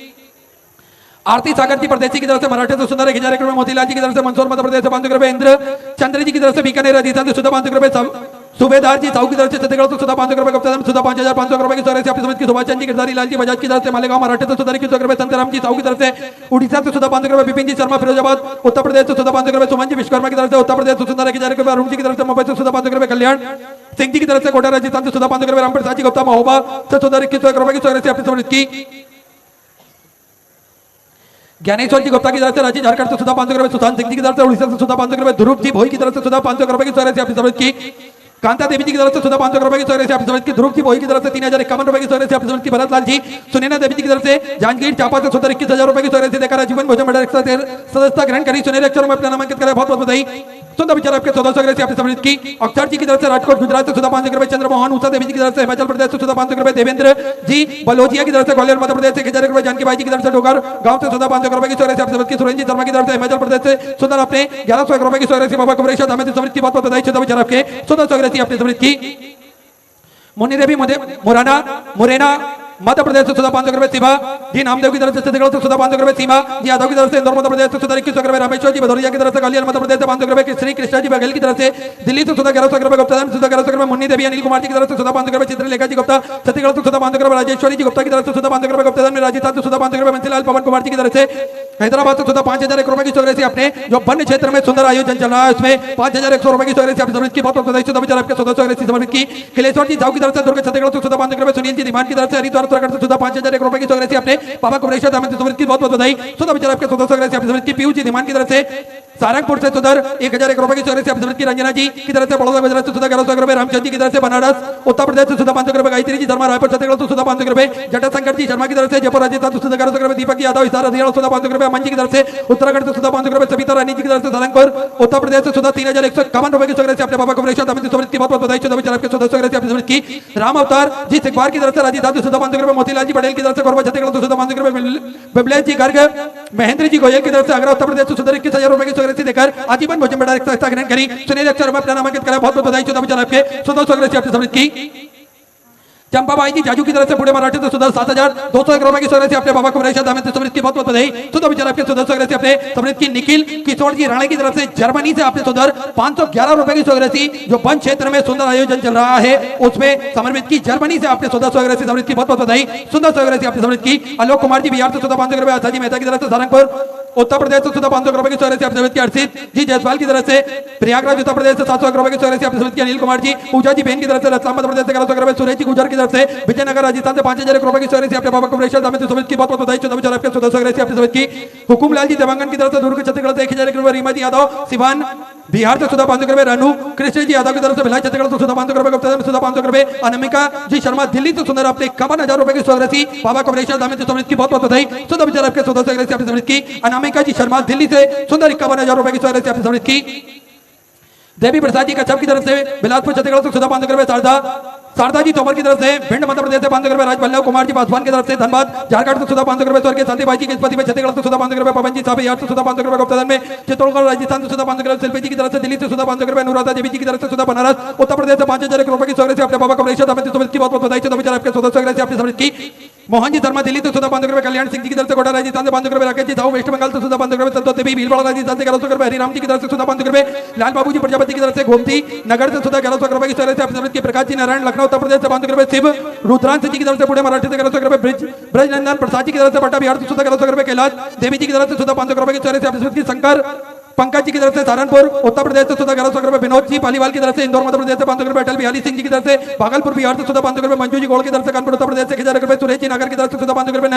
आरती सागर जी परदेसी की तरफ से मराठी से सुंदर 1000 रुपए, मोतीलाल जी की तरफ से मंदसौर मध्य प्रदेश से 500 रुपए, इंद्र चंद्र जी की तरफ से बीकानेर राजस्थान से सुधा 500 रुपए, सूबेदार जी साहू की तरफ से छत्तीसगढ़ से सुधा 500 रुपए, गुप्ता सुधा 5500 रुपए की सहयोग आपने समझ की। सुभाष चंद जी गिरधारी लाल जी बजाज की तरफ से मालेगांव मराठी से सुधा 2100 रुपए, संतराम जी साहू की तरफ से उड़ीसा से सुधा 500 रुपए, विपिन जी शर्मा फिरोजाबाद उत्तर प्रदेश से सुधा 500 रुपए, सुमन जी विश्वकर्मा की तरफ से उत्तर प्रदेश से सुधा 1000 रुपए, अरुण जी की तरफ से मुंबई से सुधा 500 रुपए, कल्याण सिंह जी की तरफ से कोटा राजस्थान से सुधा 500 रुपए, रामप्रसाद जी गुप्ता महोबा से सुधा 2100 रुपए की सहयोग आपने समझ की। ज्ञानेश्वर जी गुप्ता की तरफ से रांची झारखंड से सुधा 500 रुपए, सुशांत सिंह जी की तरफ से उड़ीसा से सुधा 500 रुपए, ध्रुव जी भोई की तरफ से सुधा 500 रुपए की सहयोग आपने समझ की। कांता देवी जी की तरफ से 500 रुपए की सौगरसी आपकी समझ की, ध्रुव जी बोई की तरफ से 3051 रुपए की सौगरसी आपकी समझ की, भरत लाल जी सुनैना देवी जी की तरफ से जांजगीर चांपा से 21,000 रुपए की सौगरसी देकर आजीवन भोजन मंडल सदस्यता ग्रहण करी। सुनहरे अक्षरों में अपना नामांकित करें, बहुत बहुत बधाई। सुंदर विचार आपके 1400 सौगरसी आपकी समझ की। अक्षर जी की तरफ से राजकोट गुजरात से 500 रुपए, चंद्रमोहन उषा देवी जी की तरफ से हिमाचल प्रदेश से 500 रुपए, देवेंद्र जी बलोचिया की तरफ से ग्वालियर मध्य प्रदेश से 1000 रुपए, जानकी बाई जी की तरफ से डोगर गांव से 500 रुपए की सौगरसी आपकी समझ की। सुरेंद्र जी शर्मा की तरफ से हिमाचल प्रदेश से सुंदर आपने 1100 रुपए की सौगरसी, बाबा कुमरेश्वर धाम समझ की, बहुत बहुत बधाई। सुंदर विचार आपके 1400 सौगरसी आपकी समझ की। मुन्नी देवी मुरैना मध्य प्रदेश से 500 रुपए, सीमा जी नामदेव की तरफ से छत्तीसगढ़ से 500 रुपए, सीमा जी यादव की तरफ से इंदौर मध्य प्रदेश से 2100 रुपए, रामेश्वर जी भदौरिया की तरफ से ग्वालियर मध्य प्रदेश से 500 रुपए, श्री कृष्णा जी बघेल की तरफ से दिल्ली से 1100 रुपए, गुप्ता से 1100 रुपए, मुन्नी देवी अनिल कुमार जी की तरफ से 500 रुपए, चित्रलेखा जी गुप्ता छत्तीसगढ़ से 500 रुपए, राजेश्वरी जी गुप्ता की तरफ से 500 रुपए, गुप्ता में राजस्थान से 500 रुपए, बंसीलाल पवन कुमार जी की तरफ से हैदराबाद से 5001 रुपए की सौगरसी अपने जो वन्य क्षेत्र में सुंदर आयोजन चल रहा है उसमें 5100 रुपए की सौगरसी आपकी समझ की, बहुत बहुत बधाई। विचार आपके 1400 सौगरसी समर्पित की। खिलेश्वर जी साहू की तरफ से दुर्ग छत्तीसगढ़ से 500 रुपए, सुनील जी दीवान की तरफ से हरिद्वार उत्तराखंड से 5001 रुपए की सौगरसी अपने बाबा कुमरेश्वर धाम से समर्पित की, बहुत बहुत बधाई। विचार आपके 1400 सौगरसी आपकी समझ की। पीयूष जी दीवान की तरफ से सारंगपुर से सुधर 1001 रुपए की सौगरसी आपकी समझ की। रंजना जी की तरफ से बड़ौदा गुजरात से 1100 रुपए, रामचंद्र जी की तरफ से बनारस उत्तर प्रदेश से 500 रुपए, गायत्री जी शर्मा रायपुर छत्तीसगढ़ से 500 रुपए, जटाशंकर जी शर्मा की तरफ से जयपुर राजस्थान से 1100 रुपए, दीपक यादव हिसार हरियाणा 500 रुपए, अमन जी की तरफ से उत्तराखंड से 500 रुपए, सविता रानी जी की तरफ से सारंगपुर उत्तर प्रदेश से 3151 रुपए की सौगरसी अपने बाबा कुमरेश्वर धाम से समर्पित की, बहुत बहुत बधाई। 14 विचार आपके 1400 सौगरसी आपकी समर्पित की। राम अवतार जी सिकवार की तरफ से राजस्थान से 500 रुपए, मोतीलाल जी पटेल की तरफ से कोरबा छत्तीसगढ़ से 500 रुपए, बिबलेश जी गर्ग महेंद्र जी गोयल की तरफ से आगरा उत्तर प्रदेश से 21,000 रुपए की सौगरसी देकर आजीवन भोजन मंडल सदस्यता ग्रहण करी। सुनील अक्षर में अपना नामांकित करा, बहुत बहुत बधाई। 14 विचार आपके 1400 सौगरसी आपकी समर्पित की। चंपाबाई जी जाजू की तरफ से पुणे मराठी से 7201 रुपए की सौगरसी अपने बाबा कुमरेश्वर धाम से समृद्ध की, बहुत बहुत बधाई। 14 विचार आपके 1400 सौगरसी अपने समृद्ध की। निखिल किशोर जी राणे की तरफ से जर्मनी से आपने 511 रुपए की सौगरसी जो वन क्षेत्र में सुंदर आयोजन चल रहा है उसमें समर्पित की। जर्मनी से आपने 1400 सौगरसी समृद्ध की, बहुत बहुत बधाई। सुंदर सौगरसी आपने समृद्ध की। आलोक कुमार जी बिहार से 500 रुपए, आशा जी मेहता की तरफ से सारंगपुर उत्तर प्रदेश से 500 रुपए की सौगरसी आपने समृद्ध की। अर्षित जी जायसवाल की तरफ से प्रयागराज उत्तर प्रदेश से 700 रुपए की सौगरसी आपने समृद्ध की। अनिल कुमार जी पूजा जी बेन की तरफ से रतलाम मध्य प्रदेश से 1100 रुपए, सुरेश जी गुजर की तरफ से विजयनगर राजस्थान से 5001 रुपए की सौगरसी अपने बाबा कुमरेश्वर धाम से समर्पित की, बहुत बहुत बधाई। 14 विचार आपके 1400 सौगरसी आपने समर्पित की। हुकुमलाल जी देवांगन की तरफ से दुर्ग छत्तीसगढ़ से 1001 रुपए, रीमा जी यादव सिवान बिहार से 500 रुपए, रानू कृष्ण जी यादव की तरफ से भिलाई छत्तीसगढ़ से 500 रुपए, गुप्ता से 500 रुपए, अनामिका जी शर्मा दिल्ली से सुंदर अपने 51,000 रुपए की सौगरसी बाबा कुमरेश्वर धाम से समर्पित की, बहुत बहुत बधाई। 14 विचार आपके 1400 सौगरसी आपने समर्पित की। अनामिका जी शर्मा दिल्ली से सुंदर 51,000 रुपए की सौगरसी आपने समर्पित की। देवी प्रसाद जी कच्छप की तरफ से बिलासपुर छत्तीसगढ़ से 500 रुपए, शारदा जी तोमर की तरफ से भिंड मध्य प्रदेश से 500 रुपए, राजवल्लभ कुमार जी पासवान की तरफ से धनबाद झारखंड से 500 रुपए, स्वर्गीय शांतिबाई जी किस्पति में छत्तीसगढ़ से 500 रुपए, पवन जी साहब बिहार से 500 रुपए, गुप्ताधन में चित्तौड़गढ़ राजस्थान से 500 रुपए, शिल्पी जी की तरफ से दिल्ली से 500 रुपए, अनुराधा देवी जी की तरफ से बनारस उत्तर प्रदेश से 5001 रुपए की सौगरसी अपने बाबा कुमरेश्वर धाम से समर्पित की, बहुत बहुत बधाई। 14 विचार आपके 1400 सौगरसी आपने समर्पित की। मोहन जी शर्मा दिल्ली से 500 रुपए, कल्याण सिंह जी की तरफ से कोटा राजस्थान से 500 रुपए, राकेश जी साहू वेस्ट बंगाल से 500 रुपए, संतोष देवी भीलवाड़ा राजस्थान से 1100 रुपए, हरिराम जी की तरफ से 500 रुपए, लाल बाबू जी प्रजापति की तरफ से गोमती नगर से 1100 रुपए की सौगरसी आपने समर्पित की। प्रकाश जी नारायण लखनऊ उत्तर प्रदेश से 500 रुपए, शिव रुद्रांश जी की तरफ से पुणे मराठी से 1100 रुपए, ब्रजनंदन प्रसाद जी की तरफ से पट्टा बिहार से 1100 रुपए, कैलाश देवी जी की तरफ से 500 रुपए की सौगरसी आपने समर्पित की। शंकर पंकज जी की तरफ से सहारनपुर उत्तर प्रदेश से 1100 रुपए, विनोद जी पालीवाल की तरफ से इंदौर मध्य प्रदेश से 500 रुपए, अटल बिहारी सिंह जी की तरफ से भागलपुर बिहार से 500 रुपए, मंजू जी गोड़ की तरफ से कानपुर उत्तर प्रदेश से 1000 रुपए, सुरेश जी नगर की तरफ से 500 रुपए,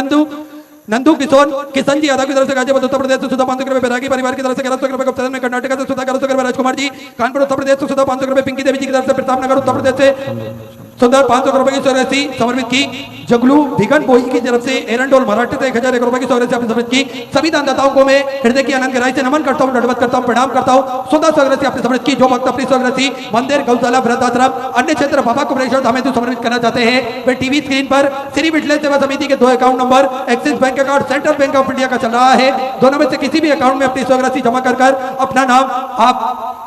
नंदू किशन जी यादव की तरफ से गाजीपुर उत्तर प्रदेश से 500 रुपए, बैरागी परिवार की तरफ से 1100 रुपए, गुप्ताधन में कर्नाटक से 1100 रुपए, राजकुमार जी कानपुर उत्तर प्रदेश से 500 रुपए, पिंकी देवी जी की तरफ से प्रताप नगर उत्तर प्रदेश से सुंदर 500 रुपए की सौगरसी समर्पित की। जगलू भिगन बोई की तरफ से एरंडोल मराठी से 1001 रुपए की सौगरसी आपने समर्पित की। सभी दानदाताओं को मैं हृदय की अनंत गहराई से नमन करता हूं, दंडवत करता हूं, प्रणाम करता हूं। सुंदर सौगरसी आपने समर्पित की। जो भक्त अपनी सौगरसी मंदिर, गौशाला, वृद्धाश्रम, अन्य क्षेत्र बाबा कुमरेश्वर धाम में समर्पित करना चाहते हैं वे टीवी स्क्रीन पर श्री विठलेश सेवा समिति के 2 account number axis bank account, central bank of India का चल रहा है, दोनों में से किसी भी अकाउंट में अपनी सौगरसी जमा कर अपना नाम आप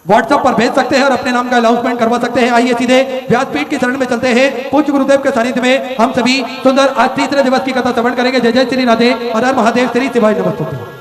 व्हाट्सएप पर भेज सकते हैं और अपने नाम का अनाउंसमेंट करवा सकते हैं। आइए सीधे व्यासपीठ की शरण में चलते हैं। पूज्य गुरुदेव के सानिध्य में हम सभी सुंदर आज तीसरे दिवस की कथा श्रवण करेंगे। जय जय श्री राधे, हर हर महादेव, श्री शिवाय नमस्तुते।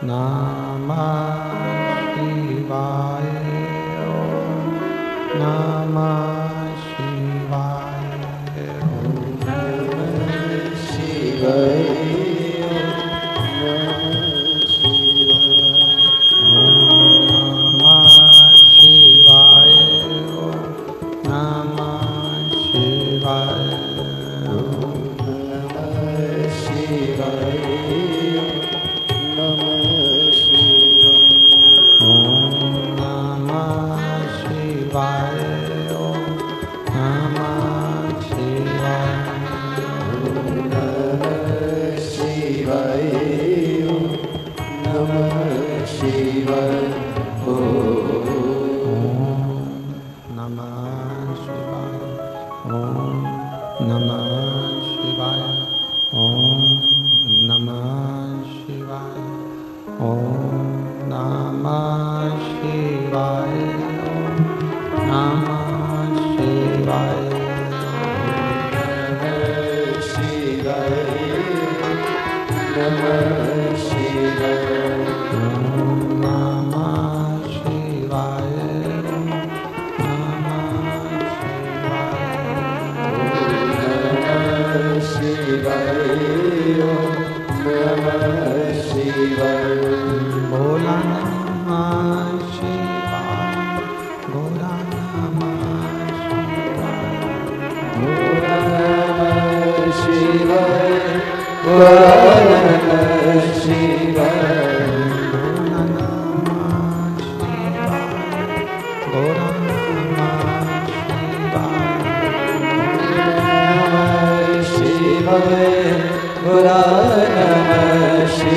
नमः शिवाय। ओम नमः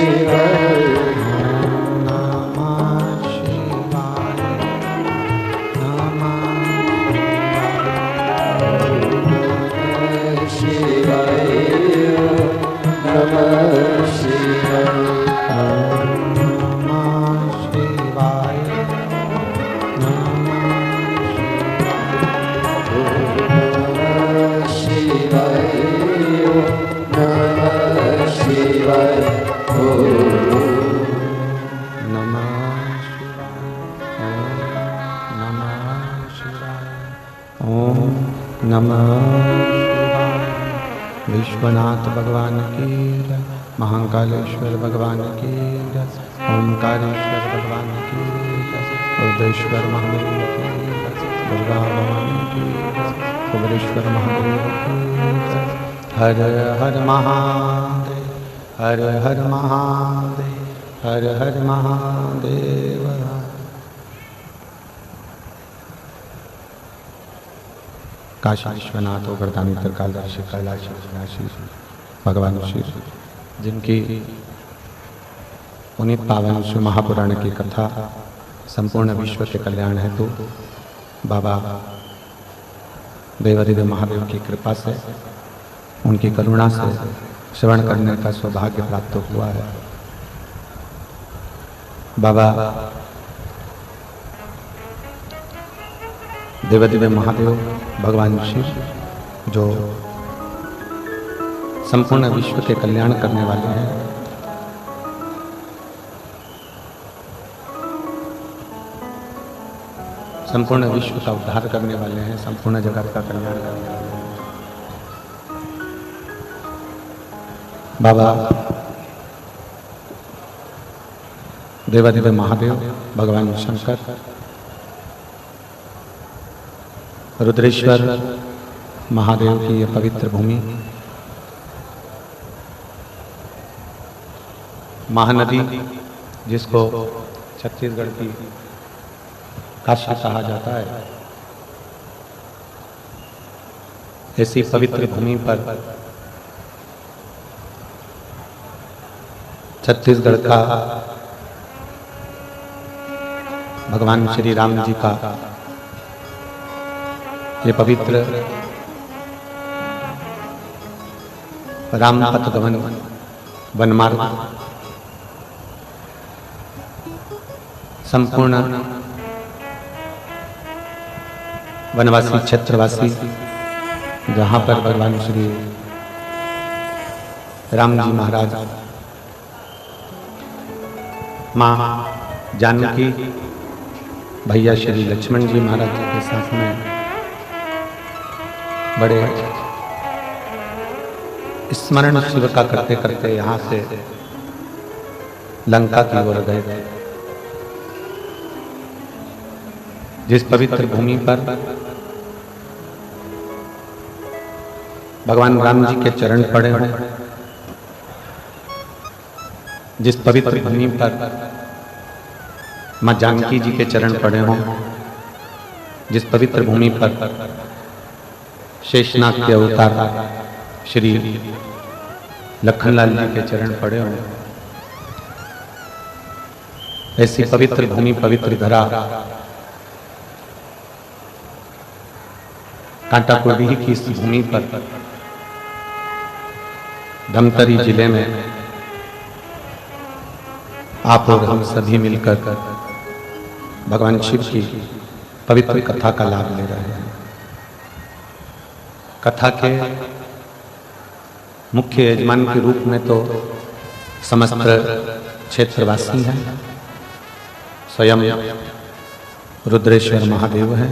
शिवाय। विश्वनाथ भगवान की जय, महाकालेश्वर भगवान की जय, ओंकारेश्वर भगवान की जय, रुद्रेश्वर महादेव की जय, दुर्गा भवानी की जय, कुबेरेश्वर महादेव की जय। हर हर महादेव, हर हर महादेव, हर हर महादेव। काशी विश्वनाथ वरदानी त्रिकालदर्शी कैलाश विनाशी भगवान श्री जिनकी पुनीत पावन शिव महापुराण की कथा संपूर्ण विश्व के कल्याण हेतु बाबा देवादिदेव महादेव की कृपा से, उनकी करुणा से श्रवण करने का सौभाग्य प्राप्त हुआ है। बाबा देवादिदेव महादेव भगवान शिव जो संपूर्ण विश्व के कल्याण करने वाले हैं, संपूर्ण विश्व का उद्धार करने वाले हैं, संपूर्ण जगत का कल्याण करने वाले हैं। बाबा देवादिदेव महादेव भगवान शंकर रुद्रेश्वर महादेव की यह पवित्र भूमि महानदी, जिसको छत्तीसगढ़ की काशी कहा जाता है, ऐसी पवित्र भूमि पर छत्तीसगढ़ का भगवान श्री राम जी का ये पवित्र रामपथ गमन वनमार्ग संपूर्ण वनवासी क्षेत्रवासी, जहाँ पर भगवान श्री राम जी महाराज माँ जानकी भैया श्री लक्ष्मण जी महाराज जी के साथ में बड़े स्मरण शिव का करते करते यहाँ से लंका की ओर गए थे। जिस पवित्र भूमि पर भगवान राम जी के चरण पड़े हों, जिस पवित्र भूमि पर मां जानकी जी के चरण पड़े हों, जिस पवित्र भूमि पर शेषनाग के अवतार श्री लखनलाल जी के चरण पड़े हों, ऐसी पवित्र भूमि पवित्र धरा कांटाकुर्दी की इस भूमि पर धमतरी जिले में आप और हम सभी मिलकर भगवान शिव की पवित्र कथा का लाभ ले रहे हैं। कथा के मुख्य यजमान के रूप में तो समस्त क्षेत्रवासी हैं, स्वयं रुद्रेश्वर महादेव हैं।